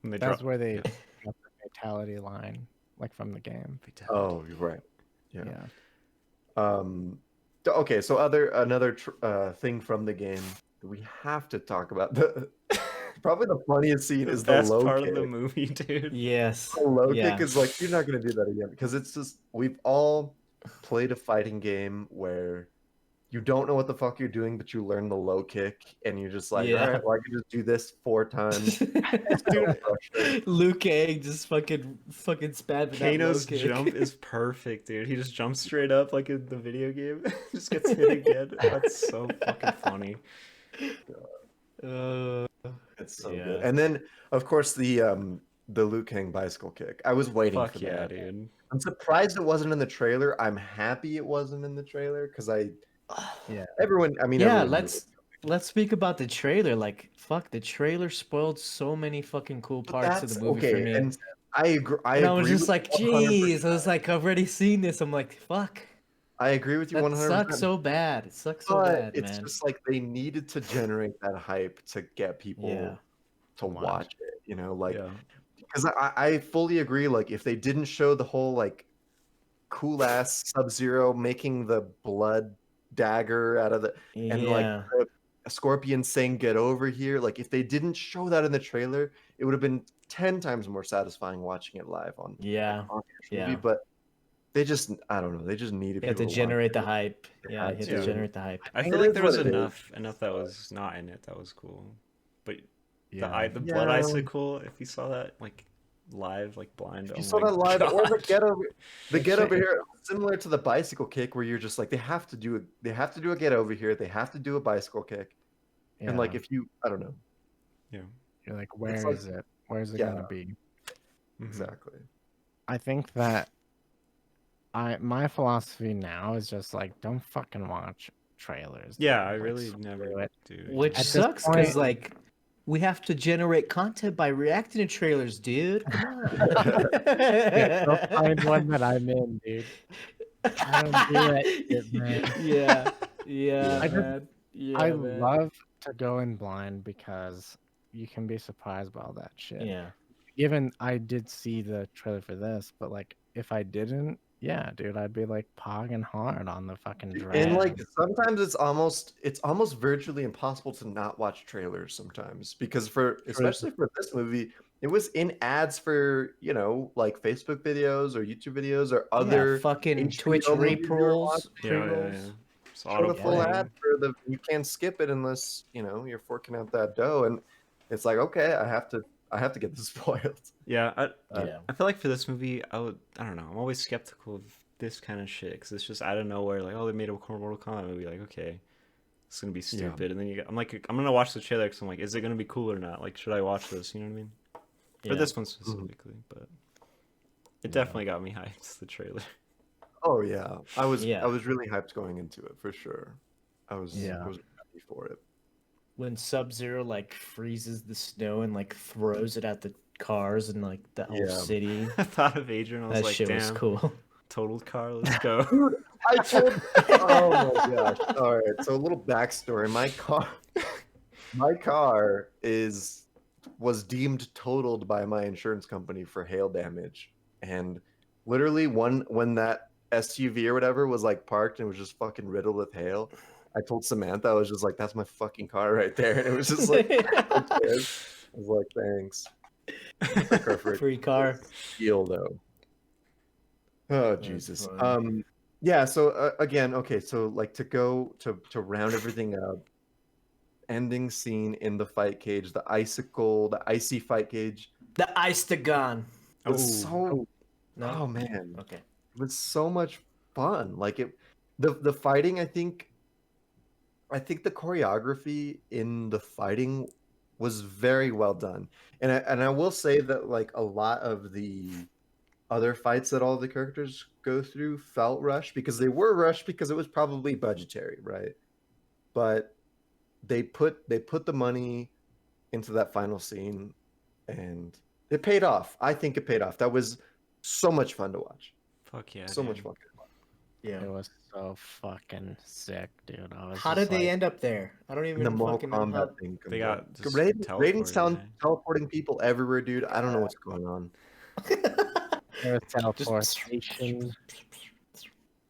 When they That's drop- where they yeah. got the fatality line, like from the game. Fatality. Oh, you're right. Yeah. Yeah. Okay, so another thing from the game that we have to talk about. Probably the funniest scene The is the best low part kick. of the movie, dude. Yes. The low Yeah. kick is like, you're not going to do that again, because it's just, we've all played a fighting game where you don't know what the fuck you're doing, but you learn the low kick and you're just like, Yeah. all right, well, I can just do this 4 times. Dude, Liu Kang just fucking spamming that low Kano's kick. jump is perfect, dude. He just jumps straight up like in the video game. Just gets hit again. That's so fucking funny. It's so Yeah. good. And then, of course, the Liu Kang bicycle kick. I was waiting Fuck for yeah, that. dude. I'm surprised it wasn't in the trailer. I'm happy it wasn't in the trailer because everyone. I mean, Yeah, everyone knew let's speak about the trailer. Like, fuck, the trailer spoiled so many fucking cool But parts of the movie for me. And I agree. And I was agree just with like, 100%. geez. I was like, I've already seen this. I'm like, fuck. I agree with you 100%. It sucks so bad. It sucks so bad, it's man. just like they needed to generate that hype to get people to watch it, you know, like because I fully agree. Like if they didn't show the whole like cool ass Sub-Zero making the blood dagger out of the and like a Scorpion saying "Get over here," like if they didn't show that in the trailer, it would have been 10 times more satisfying watching it live on movie. But they just, I don't know, they just needed people to generate the hype. Yeah, you had to generate the hype. I feel like there was enough that was not in it that was cool. But the blood icicle, if you saw that like live, like blind, if you saw that live, or the get over here, similar to the bicycle kick, where you're just like they have to do a get over here, they have to do a bicycle kick, and like if you, I don't know, you're like, where is it? Where is it gonna be? Exactly. I think that my philosophy now is just like, don't fucking watch trailers. Yeah, I really never do. Which sucks because like we have to generate content by reacting to trailers, dude. Come on. Go find one that I'm in, dude. I don't do it, man. I love to go in blind because you can be surprised by all that shit. Yeah. Even I did see the trailer for this, but like if I didn't, dude, I'd be like pogging hard on the fucking drag. And like sometimes it's almost virtually impossible to not watch trailers sometimes because especially for this movie, it was in ads for, you know, like Facebook videos or YouTube videos or other fucking Twitch repros. Show the full ad for you can't skip it unless, you know, you're forking out that dough, and it's like, okay, I have to get this spoiled. I feel like for this movie, I don't know, I'm always skeptical of this kind of shit because it's just out of nowhere, like, oh, they made a Mortal Kombat movie, like, okay, it's gonna be stupid, and then I'm gonna watch the trailer because I'm like, is it gonna be cool or not? Like, should I watch this? You know what I mean? For this one specifically, but it definitely got me hyped, the trailer. Oh yeah, I was really hyped going into it for sure. I was ready for it. When Sub-Zero like freezes the snow and like throws it at the cars and like the whole city. I thought of Adrian. I was like, shit damn, was cool. Totaled car. Let's go. Dude, oh my gosh! All right, so a little backstory. My car was deemed totaled by my insurance company for hail damage, and literally when that SUV or whatever was like parked and was just fucking riddled with hail, I told Samantha, I was just like, that's my fucking car right there. And it was just like, I was like, thanks. Free car. Deal though. Oh, Jesus. Yeah, so again, okay, so like to round everything up, ending scene in the fight cage, the icy fight cage. The Ice-to-gun. Oh man. Okay. It was so much fun. Like the fighting, I think the choreography in the fighting was very well done. And I will say that like a lot of the other fights that all the characters go through felt rushed because they were rushed because it was probably budgetary, right? But they put the money into that final scene and it paid off. I think it paid off. That was so much fun to watch. Fuck yeah. So much fun. Yeah. It was so fucking sick, dude. How did they end up there? I don't even fucking know. They got Raiden's teleporting people everywhere, dude. I don't know what's going on. There was teleportation.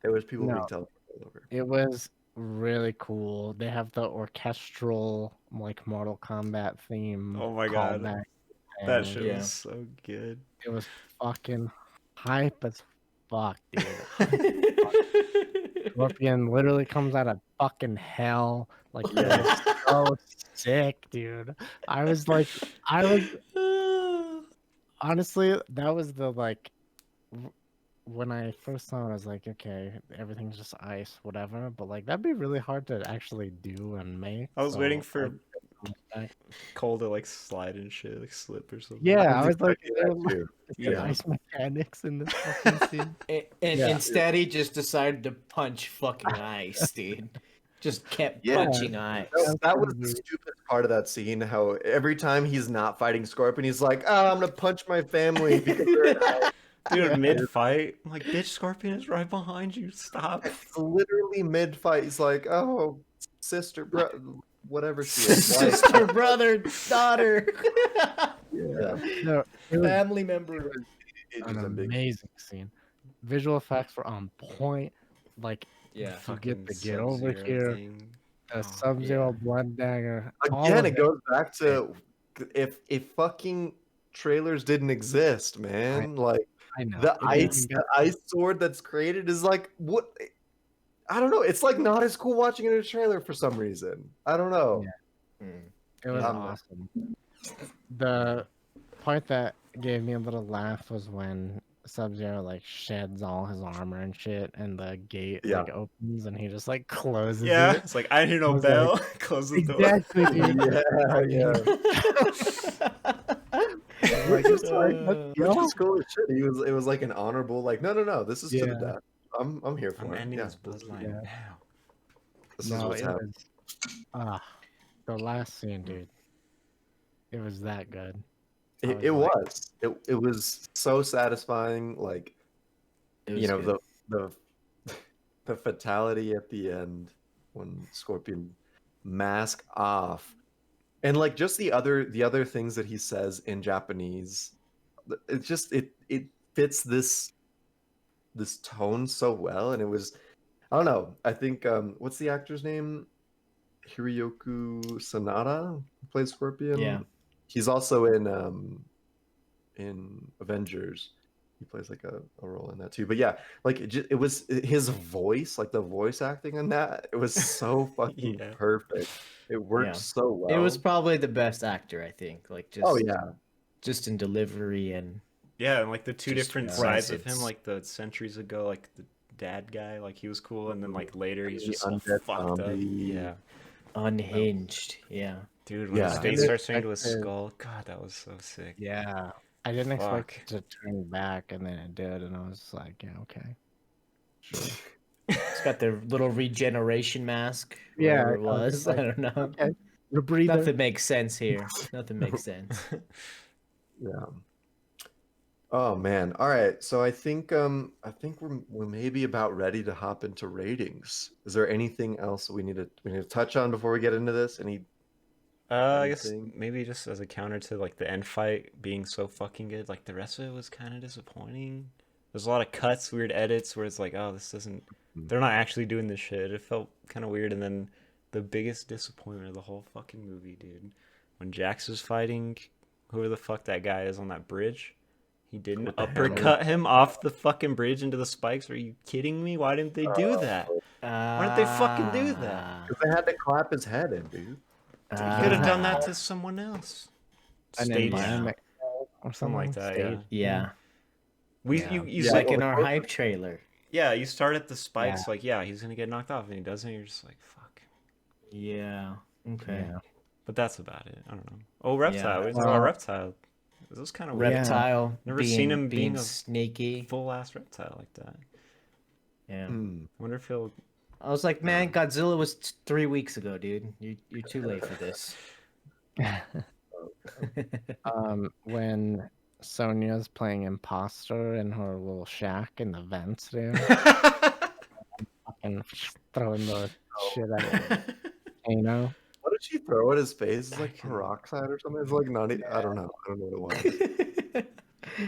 There was people being teleported over. It was really cool. They have the orchestral like Mortal Kombat theme. Oh my god. That shit was so good. It was fucking hype as fuck, dude. Scorpion literally comes out of fucking hell. Like, it was so sick, dude. Honestly, that was the like when I first saw it, I was like, okay, everything's just ice, whatever. But like, that'd be really hard to actually do and make. I was waiting for Cole to like slide and shit, like slip or something. Yeah, I was like, ice mechanics in this fucking scene. And instead, he just decided to punch fucking ice, dude. Just kept punching ice. That was the stupid part of that scene. How every time he's not fighting Scorpion, he's like, "Oh, I'm gonna punch my family because they're Dude, mid-fight, I'm like, bitch, Scorpion is right behind you. Stop. It's literally mid-fight. He's like, "Oh, sister, bro, whatever she is, wife." Sister, brother, daughter. Yeah, No, it was Family member. it an was a big. amazing scene. Visual effects were on point. Like, Yeah. you get Fucking the get over Sub-Zero here, thing. the Oh, Sub-Zero yeah. blood dagger. all Again, of it goes back to if fucking trailers didn't exist, man. Like I know. the It didn't ice, even the ice sword that's created is like what? I don't know. It's like not as cool watching it in a trailer for some reason. I don't know. It was Yeah. awesome. The part that gave me a little laugh was when Sub-Zero like sheds all his armor and shit, and the gate Yeah. like opens, and he just like closes yeah, it. it's like, I hear I no was bell. Close the door. Exactly, dude. Yeah, Like, Which is cool as shit. It was like an honorable, like, no, this is to the Yeah. death. I'm here for I'm it. ending Yeah, this bloodline Yeah. now. this is No, what's it happening. was the last scene, dude. It was that good. I It like, was. It was so satisfying. Like, It was you know, good. the fatality at the end when Scorpion mask off, and like just the other things that he says in Japanese. It just it fits this tone so well, and it was, I don't know. I think what's the actor's name? Hiroyoku Sanada, who plays Scorpion. Yeah. He's also in Avengers. He plays like a role in that too. But yeah, like it was his voice, like the voice acting in that. It was so fucking Yeah. perfect. It worked Yeah. so well. It was probably the best actor, I think. Like just Oh yeah, just in delivery and Yeah, and like the two Just different sides of him, presence. like the centuries ago, like the dad guy, like he was cool, and then like later he's The just all undead fucked up. zombie. Yeah, unhinged. Yeah. dude, when Yeah. his I face didn't starts turning to a expect it. skull, God, that was so sick. yeah, I didn't expect Fuck. it to turn back, and then it did, and I was like, yeah, okay. Sure. It's got the little regeneration mask. Yeah, Whatever it I was was. just like, I don't know. Okay, the breather. Nothing makes sense here. Nothing makes sense. Yeah. Oh man. All right. So I think we're maybe about ready to hop into ratings. Is there anything else we need to touch on before we get into this? I guess Anything? maybe just as a counter to like the end fight being so fucking good, like the rest of it was kind of disappointing. There's a lot of cuts, weird edits where it's like, oh, this doesn't. They're not actually doing this shit. It felt kind of weird, and then the biggest disappointment of the whole fucking movie, dude, when Jax was fighting whoever the fuck that guy is on that bridge. He didn't With the uppercut him off the fucking bridge into the spikes. Are you kidding me? Why didn't they do that? Why didn't they fucking do that? Because they had to clap his head in, dude. You could have done that to someone else. An Stage, environment or something like that. Stage. Yeah. Yeah. You Yeah, Like well, in our hype trailer. yeah, you start at the spikes like, yeah, he's gonna get knocked off, and he doesn't. You're just like, fuck. Yeah. Okay. Yeah. But that's about it. I don't know. Oh, Reptile. Yeah. We talking about Reptile. This was kind of weird. Reptile. Never seen him being a sneaky. Full ass reptile like that. Yeah. Hmm. I wonder if he'll. I was like, man, Godzilla was 3 weeks ago, dude. You're too late for this. When Sonya's playing imposter in her little shack in the vents there, and throwing the shit at Kano. What did she throw at his face? It's like can- peroxide or something. It's like not. I don't know. I don't know what it was.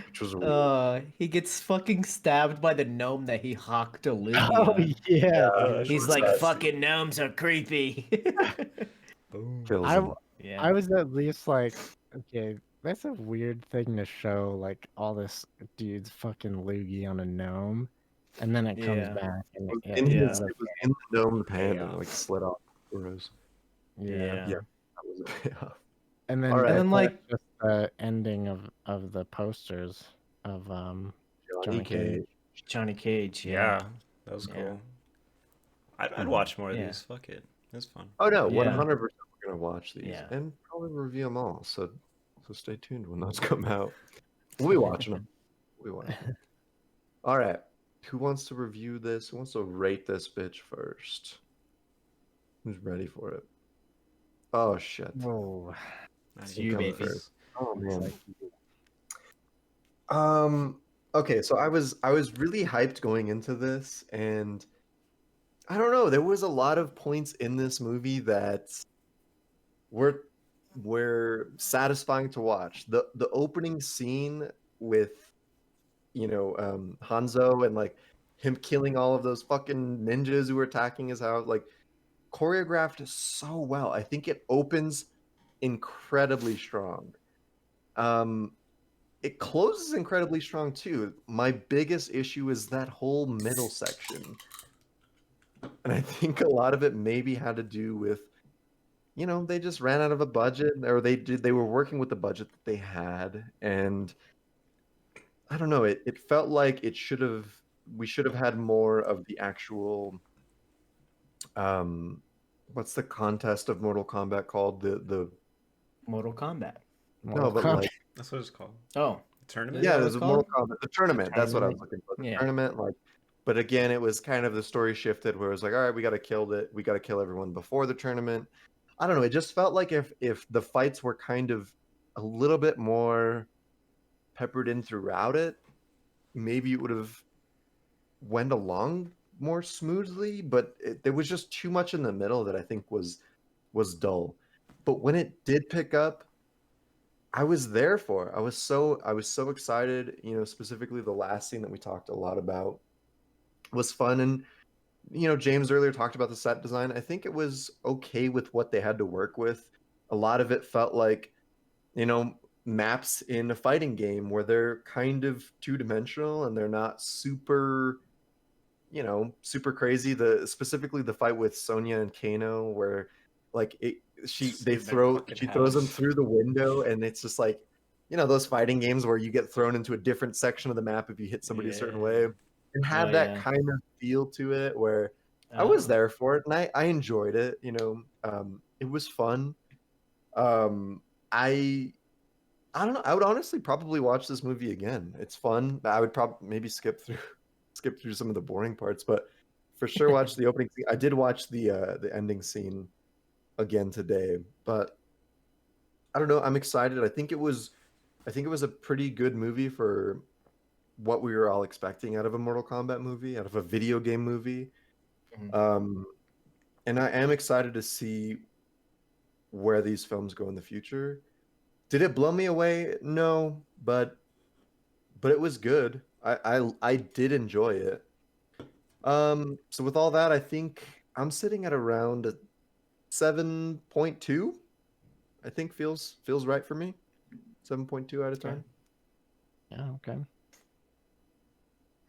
Which was weird. He gets fucking stabbed by the gnome that he hawked a Lugia. Oh yeah, which He's was like, nasty. fucking gnomes are creepy. Boom. Kills I, him. Yeah. I was at least like, okay, that's a weird thing to show, like all this dude's fucking loogie on a gnome, and then it comes Yeah. back and It was it in hits his, the- it was in the dome pan and Payoff. like slid off the rose. yeah. Yeah. That was a payoff. And then, All right. And then, like- just the ending of the posters of Johnny Cage. Johnny Cage. Yeah, that was Yeah. cool. I'd watch more of Yeah. these. Fuck it. It was fun. Oh no, Yeah. 100% we're gonna watch these Yeah. and probably review them all. So stay tuned when those come out. We'll be watching them. All right. Who wants to review this? Who wants to rate this bitch first? Who's ready for it? Oh shit. Whoa. Not you, even baby. close. Oh man. Okay, so I was really hyped going into this, and I don't know, there was a lot of points in this movie that were were satisfying to watch. The opening scene with, Hanzo and like him killing all of those fucking ninjas who were attacking his house, like choreographed so well. I think it opens incredibly strong. Um, it closes incredibly strong too. My biggest issue is that whole middle section. And I think a lot of it maybe had to do with, they just ran out of a budget, or they were working with the budget that they had. And I don't know, it felt like we should have had more of the actual, um what's the contest of Mortal Kombat called? The Mortal Kombat. No, but like, That's what it's called. Oh, Tournament? yeah, what there's it's a Mortal called? Kombat, the tournament. That's what I was tournament? looking for. The Yeah. tournament, like, but again, it was kind of the story shifted where it was like, all right, we got to kill everyone before the tournament. I don't know. It just felt like if the fights were kind of a little bit more peppered in throughout it, maybe it would have went along more smoothly. But there was just too much in the middle that I think was dull. But when it did pick up, I was there for it. I was so excited. Specifically the last scene that we talked a lot about was fun. And James earlier talked about the set design. I think it was okay with what they had to work with. A lot of it felt like, maps in a fighting game where they're kind of two-dimensional and they're not super, super crazy. Specifically the fight with Sonya and Kano, where like she throws them through the window, and it's just like, those fighting games where you get thrown into a different section of the map if you hit somebody a certain way, and have that kind of feel to it, where I was there for it and I enjoyed it. It was fun. I don't know. I would honestly probably watch this movie again. It's fun. I would probably maybe skip through some of the boring parts, but for sure watch the opening scene. I did watch the ending scene again today, but I don't know. I'm excited. I think it was a pretty good movie for what we were all expecting out of a Mortal Kombat movie, out of a video game movie. And I am excited to see where these films go in the future. Did it blow me away? No, but it was good. I did enjoy it. So with all that, I think I'm sitting at around a 7.2. I think feels right for me. 7.2 out of 10. Yeah, okay.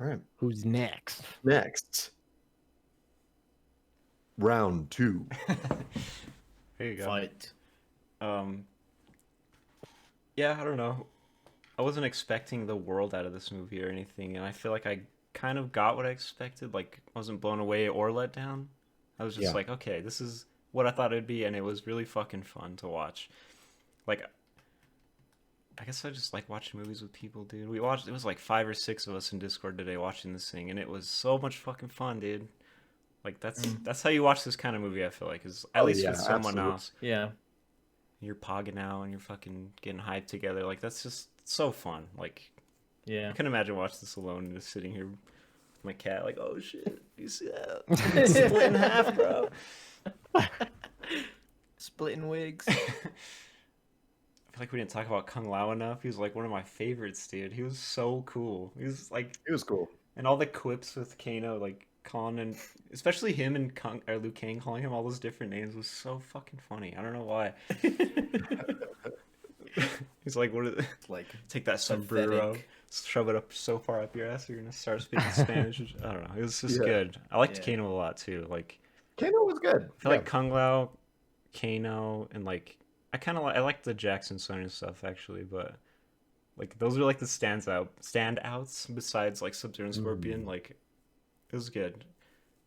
All right. Who's next? Next. Round 2. There you go. Fight. Yeah, I don't know. I wasn't expecting the world out of this movie or anything, and I feel like I kind of got what I expected. Like, wasn't blown away or let down. I was just like, okay, this is what I thought it'd be, and it was really fucking fun to watch. Like, I guess I just like watching movies with people, dude. It was like 5 or 6 of us in Discord today watching this thing, and it was so much fucking fun, dude. Like, that's how you watch this kind of movie, I feel like, is at least with someone else. Yeah. You're pogging out and you're fucking getting hyped together. Like, that's just so fun. Like, yeah. I can imagine watching this alone and just sitting here with my cat, like, oh shit, you see that? Split in half, bro. Splitting wigs. I feel like we didn't talk about Kung Lao enough. He was like one of my favorites, dude. He was so cool. He was cool. And all the quips with Kano, like Khan, and especially him and Liu Kang calling him all those different names was so fucking funny. I don't know why. He's like, what is it? Like, take that sombrero, shove it up so far up your ass, you're gonna start speaking Spanish. I don't know. It was just good. I liked Kano a lot too. Like, Kano was good. I feel like Kung Lao, Kano, and like I like the Jackson Sonya stuff actually, but like those are like the standouts besides like Sub-Zero and Scorpion. Like, it was good.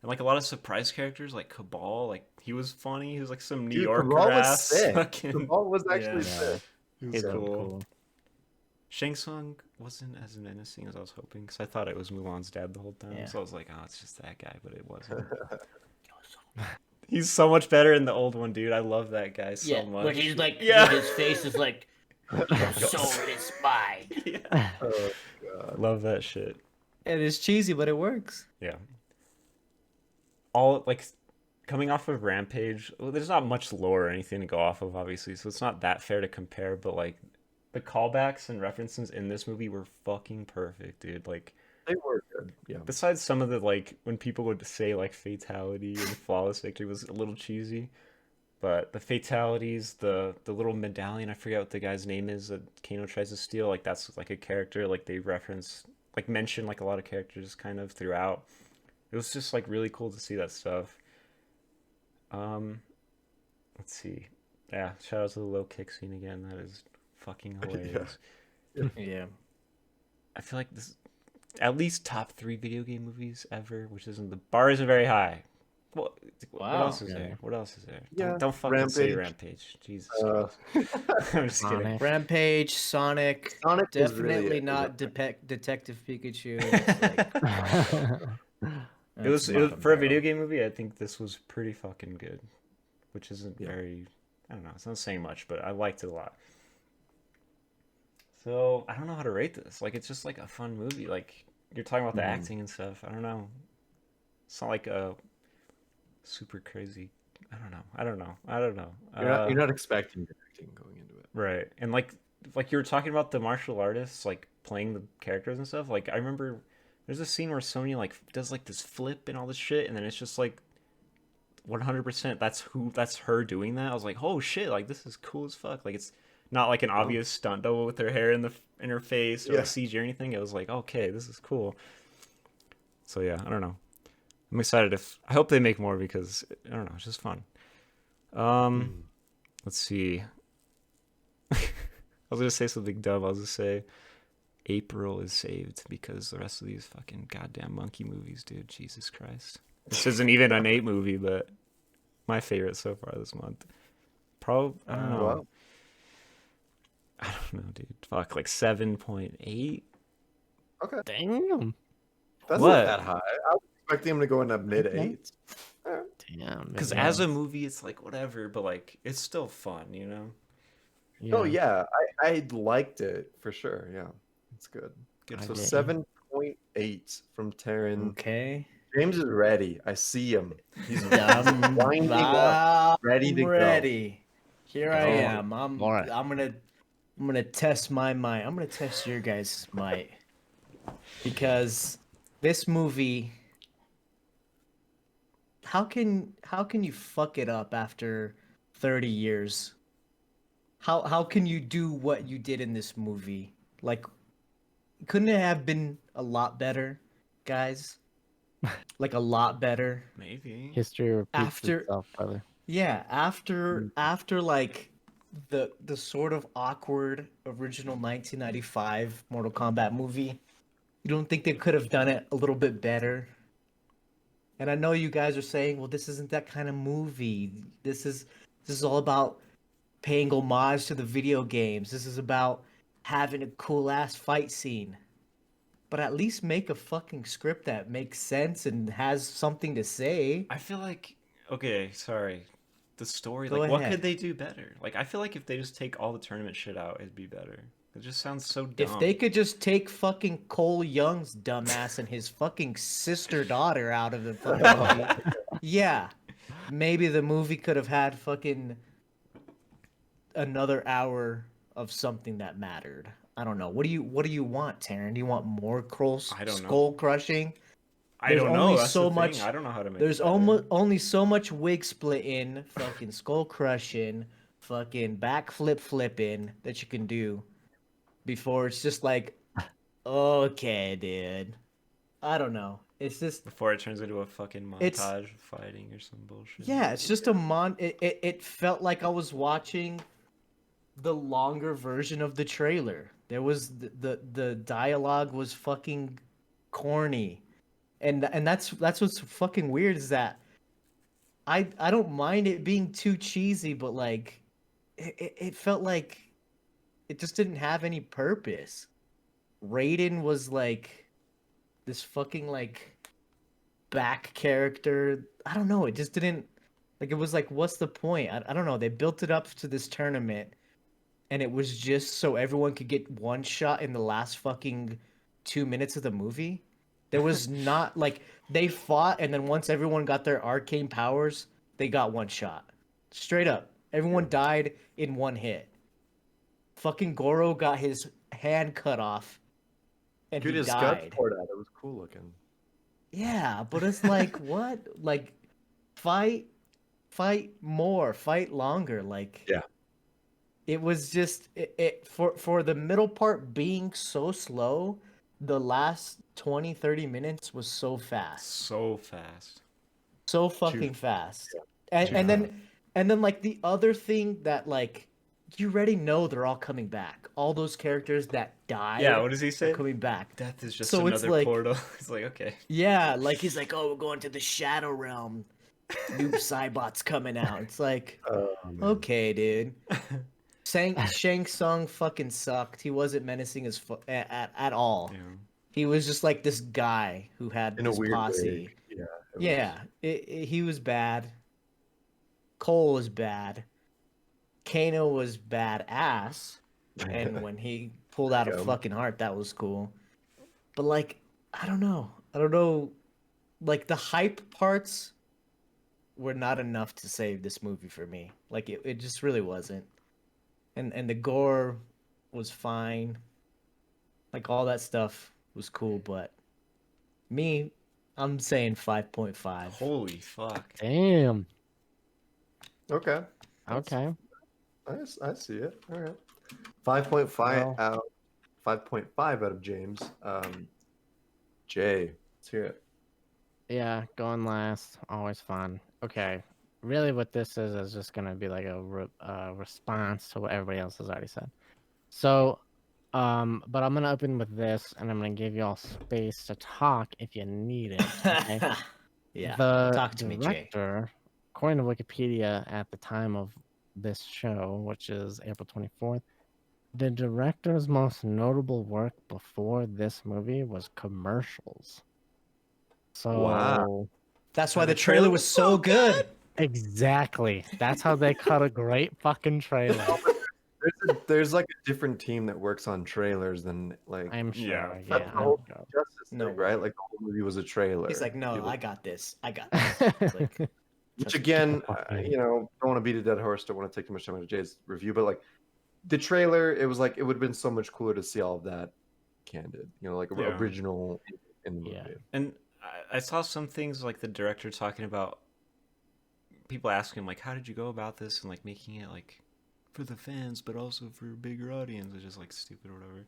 And like a lot of surprise characters, like Cabal, like he was funny. He was like some New Yorker ass. Cabal was actually sick. He was cool. Shang Tsung wasn't as menacing as I was hoping, because I thought it was Mulan's dad the whole time. Yeah. So I was like, oh, it's just that guy, but it wasn't. He's so much better in the old one, dude. I love that guy so much. But he's like, his face is like, your soul is mine. Yeah. God. Love that shit. It is cheesy, but it works. Yeah. All like coming off of Rampage, well, there's not much lore or anything to go off of, obviously, so it's not that fair to compare. But like the callbacks and references in this movie were fucking perfect, dude. Like They were good. Yeah. besides some of the like when people would say like fatality and flawless victory was a little cheesy, but the fatalities, the little medallion, I forget what the guy's name is that Kano tries to steal, like that's like a character, like they reference, like mention like a lot of characters kind of throughout. It was just like really cool to see that stuff. Let's see. Yeah, shout out to the low kick scene again. That is fucking hilarious. Yeah. I feel like this at least top 3 video game movies ever, which isn't, the bar isn't very high. What else is there? What else is there? Yeah, Don't fucking say Rampage. Jesus Christ. I'm just kidding. Sonic. Rampage, Sonic, Sonic was definitely really not Detective Pikachu. It's like, It was that's bottom for a barrel. video game movie. I think this was pretty fucking good, which isn't very. I don't know. It's not saying much, but I liked it a lot. So I don't know how to rate this. Like, it's just like a fun movie. Like you're talking about the acting and stuff. I don't know. It's not like a super crazy. I don't know. You're not expecting good acting going into it. Right. And like you were talking about the martial artists like playing the characters and stuff. Like I remember there's a scene where Sonya like does like this flip and all this shit, and then it's just like 100% that's her doing that. I was like, oh shit, like this is cool as fuck. Like it's not like an obvious stunt double with her hair in her face or like CG or anything. It was like, okay, this is cool. So yeah, I don't know. I'm excited. I hope they make more because I don't know, it's just fun. Let's see. I was gonna say something dumb. I was gonna say Ape-ril is saved because the rest of these fucking goddamn monkey movies, dude. Jesus Christ. This isn't even an ape movie, but my favorite so far this month. Probably, I don't know. Wow. I don't know, dude. Fuck, like 7.8? Okay. Damn. That's What? not that high. I was expecting him to go in the mid Okay. 8s. Damn. Because as a movie, it's like whatever, but like it's still fun, you know? Oh yeah, I liked it for sure. Yeah, it's good. Good So Okay. 7.8 from Taryn. Okay. James is ready. I see him. He's I'm winding up, ready to go. ready. Here I Go. am. All right. I'm gonna test my might. I'm gonna test your guys' might because this movie. How can you fuck it up after 30 years? How can you do what you did in this movie? Like, couldn't it have been a lot better, guys? Like a lot better. Maybe. History repeats After- itself, brother. Yeah, after like the sort of awkward original 1995 Mortal Kombat movie, you don't think they could have done it a little bit better? And I know you guys are saying, well, this isn't that kind of movie. This is all about paying homage to the video games. This is about having a cool ass fight scene. But at least make a fucking script that makes sense and has something to say. I feel like, okay, sorry. The story, Go like, what ahead. could they do better? Like, I feel like if they just take all the tournament shit out, it'd be better. It just sounds so dumb. If they could just take fucking Cole Young's dumbass and his fucking sister daughter out of the fucking movie, yeah, maybe the movie could have had fucking another hour of something that mattered. I don't know. What do you want, Taryn? Do you want more I don't know. skull crushing? I don't know. only That's so the much- thing. I don't know how to make There's it better. only so much wig splitting, fucking skull crushing, fucking backflip flipping that you can do before it's just like, okay, dude. I don't know. It's just Before it turns into a fucking It's- montage of fighting or some bullshit. yeah, it's just a it felt like I was watching the longer version of the trailer. There was the dialogue was fucking corny. And that's what's fucking weird is that I don't mind it being too cheesy, but like it felt like it just didn't have any purpose. Raiden was like this fucking like back character. I don't know, it just didn't like it was like what's the point? I don't know. They built it up to this tournament and it was just so everyone could get one shot in the last fucking 2 minutes of the movie. There was not like they fought, and then once everyone got their arcane powers, they got one shot. Straight up. Everyone died in one hit. Fucking Goro got his hand cut off and Dude, he his died. guts poured out. It was cool looking. Yeah, but it's like what? Like fight more, fight longer. Like Yeah. it was just it for the middle part being so slow, the last 20-30 minutes was so fast. So fast. So fucking fast. Yeah. And then like the other thing that like you already know they're all coming back. All those characters that died. Yeah, what does he say? Are coming back. Death is just So it's another like- portal. It's like, okay. Yeah, like he's like, oh, we're going to the Shadow Realm. New Cybot's coming out. It's like, Oh, man. okay, dude. Shang Tsung fucking sucked. He wasn't menacing as at all. Yeah. He was just like this guy who had In a this weird posse. way. Yeah. it Yeah, he was bad. Cole was bad. Kano was badass. And when he pulled out a Yeah. fucking heart, that was cool. But like, I don't know. Like the hype parts were not enough to save this movie for me. Like it just really wasn't. And the gore was fine. Like all that stuff was cool, but I'm saying 5.5. Holy fuck. Damn. Okay. Okay. I see it. All right. 5.5 Well- out. 5.5 out of James. Jay, let's hear it. Yeah, going last, always fun. Okay, really, what this is just gonna be like a response to what everybody else has already said. So, but I'm gonna open with this, and I'm gonna give you all space to talk if you need it. Okay? Yeah. The Talk to me, Jay. director, according to Wikipedia, at the time of this show, which is April 24th, the director's most notable work before this movie was commercials. So Wow. That's why the trailer was so good. exactly, that's how they cut a great fucking trailer. There's like a different team that works on trailers than like I'm sure. Yeah. Yeah, That's the I'm whole sure. Justice No League, right? Like the whole movie was a trailer. He's like, no, People- I got this. I got this. It's like, Which Just again, get the fuck in. don't want to beat a dead horse. Don't want to take too much time out of Jay's review, but like the trailer, it was like it would have been so much cooler to see all of that candid, like Yeah. original in the movie. Yeah. And I saw some things like the director talking about people asking him like, how did you go about this and like making it like for the fans but also for a bigger audience, which is like stupid or whatever.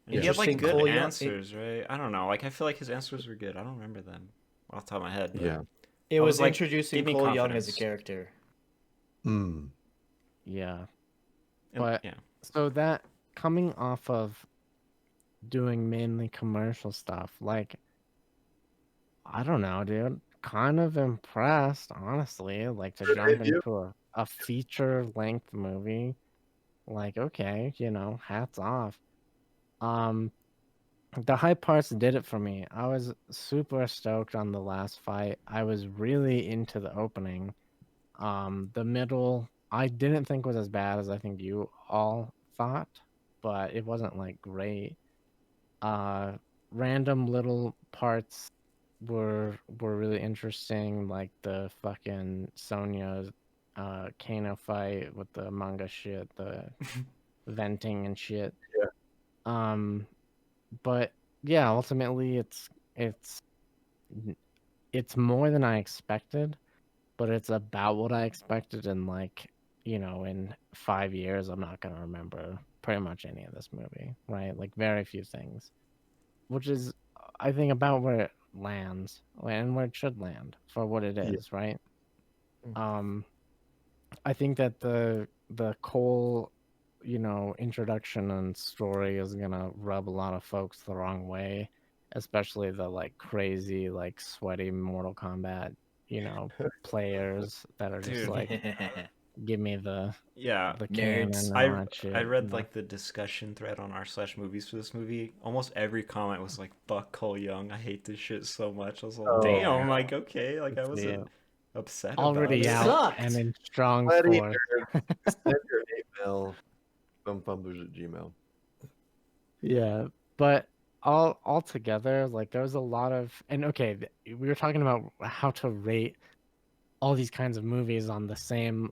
And he had like Interesting good Cole Young- answers, right? I don't know. Like I feel like his answers were good. I don't remember them off the top of my head. But Yeah. it I was was like, introducing give me Cole Young as a confidence. character. Mm. Yeah. And- But- yeah. So that coming off of doing mainly commercial stuff, like, I don't know, dude. Kind of impressed, honestly. Like to Good jump debut. into a feature length movie. Like, okay, hats off. The high parts did it for me. I was super stoked on the last fight. I was really into the opening. The middle, I didn't think was as bad as I think you all thought, but it wasn't like great. Random little parts were really interesting, like the fucking Sonya Kano fight with the manga shit, the venting and shit. Yeah. But yeah, ultimately it's more than I expected, but it's about what I expected, and like, in 5 years I'm not gonna remember pretty much any of this movie, right? Like very few things. Which is I think about where it lands and where it should land for what it Yeah. is, right? I think that the Cole, introduction and story is gonna rub a lot of folks the wrong way, especially the like crazy, like sweaty Mortal Kombat, players that are just Dude. like, give me the Yeah. cannon Nerds. and all that shit. I read like the discussion thread on r/movies for this movie. Almost every comment was like, "Fuck Cole Young, I hate this shit so much." I was like, Oh, "Damn!" I'm yeah. like, okay, like I It's wasn't upset already about it. out Sucked. and in strong Bloody force. nerd. Send your hate mail. Filmfumblers@gmail.com. Yeah, but all together, like there was a lot of, and okay, we were talking about how to rate all these kinds of movies on the same,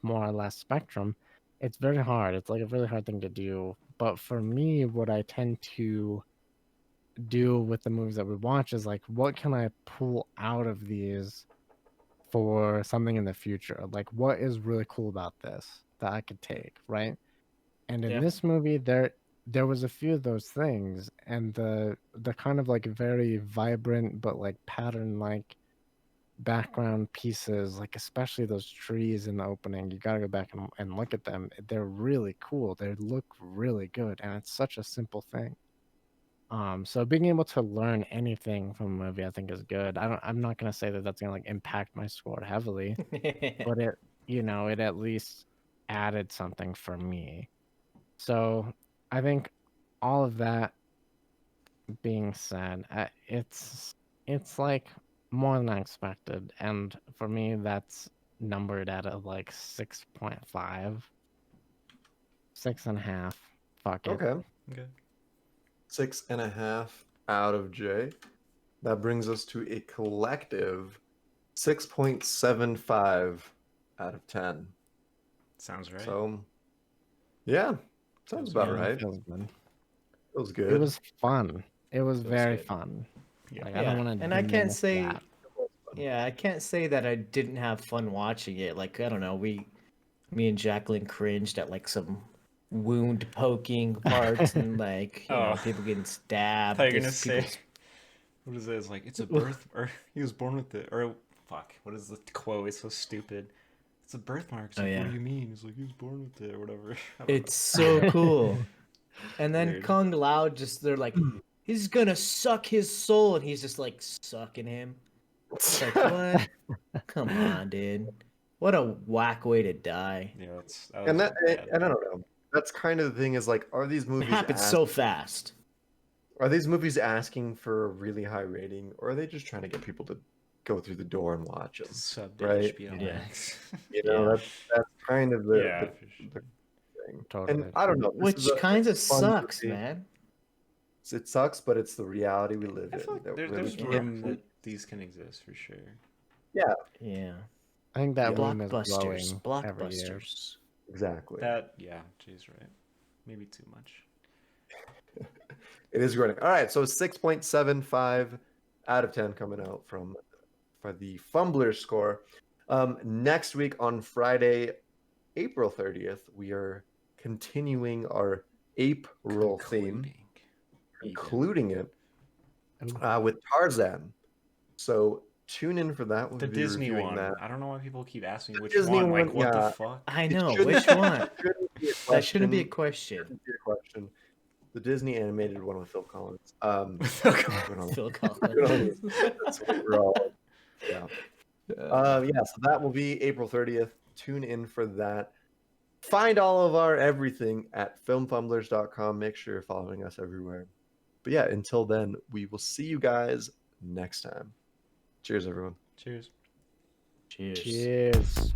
more or less spectrum. It's very hard. It's like a really hard thing to do. But for me, what I tend to do with the movies that we watch is like, what can I pull out of these for something in the future? Like, what is really cool about this that I could take, right? And in this movie, there was a few of those things, and the kind of like very vibrant but like pattern like background pieces, like especially those trees in the opening, you gotta go back and look at them. They're really cool. They look really good, and it's such a simple thing. So being able to learn anything from a movie, I think is good. I'm not gonna say that that's gonna like impact my score heavily, but it at least added something for me. So I think all of that being said, it's like more than I expected, and for me, that's numbered at a like 6.5, 6.5. Fuck it. Okay. Okay. 6.5 out of J. That brings us to a collective 6.75 out of 10. Sounds right. So, yeah, sounds about right. Feels good. Feels good. It was fun. It was Feels very good. fun. Yeah. Like, I don't want to. And I can't say, that. I can't say that I didn't have fun watching it. Like, I don't know, me and Jacqueline cringed at like some wound poking parts and like, people getting stabbed. I thought you were gonna Just say, people- what is it? It's like, it's a birth, or he was born with it, or fuck, what is the quote? It's so stupid. It's a birthmark. It's like, what do you mean? He's like, he was born with it, or whatever. I don't It's so cool. And then Weird. Kung Lao they're like, he's gonna suck his soul, and he's just like sucking him. It's like, what? Come on, dude. What a whack way to die. know. Yeah, And I don't know. That's kind of the thing is like, are these It movies happened so fast. Are these movies asking for a really high rating, or are they just trying to get people to go through the door and watch them? Sub right? HBO Yeah. Max. That's kind of the, Yeah, the for sure. thing. Totally. And I don't know. Which kind of fun sucks, movie. man. It sucks, but it's the reality we live I in. feel like that there's we can't- room that these can exist for sure. Yeah. I think that Yeah. room is Blockbusters. growing every year. Blockbusters. Exactly. Jay's right. Maybe too much. It is growing. All right, so 6.75 out of 10 coming out for the Fumblers score. Next week on Friday, April 30th, we are continuing our Ape-ril theme, including it with Tarzan. So tune in for that. We'll The be Disney reviewing one. That. I don't know why people keep asking The which Disney one. Like, one, what yeah. the fuck? I know. shouldn't- Which one? That Shouldn't be a question. Shouldn't be a question. The Disney animated one with Phil Collins. Phil Collins. That's what we're all. Yeah. So that will be April 30th. Tune in for that. Find all of our everything at filmfumblers.com. Make sure you're following us everywhere. But yeah, until then, we will see you guys next time. Cheers, everyone. Cheers. Cheers. Cheers.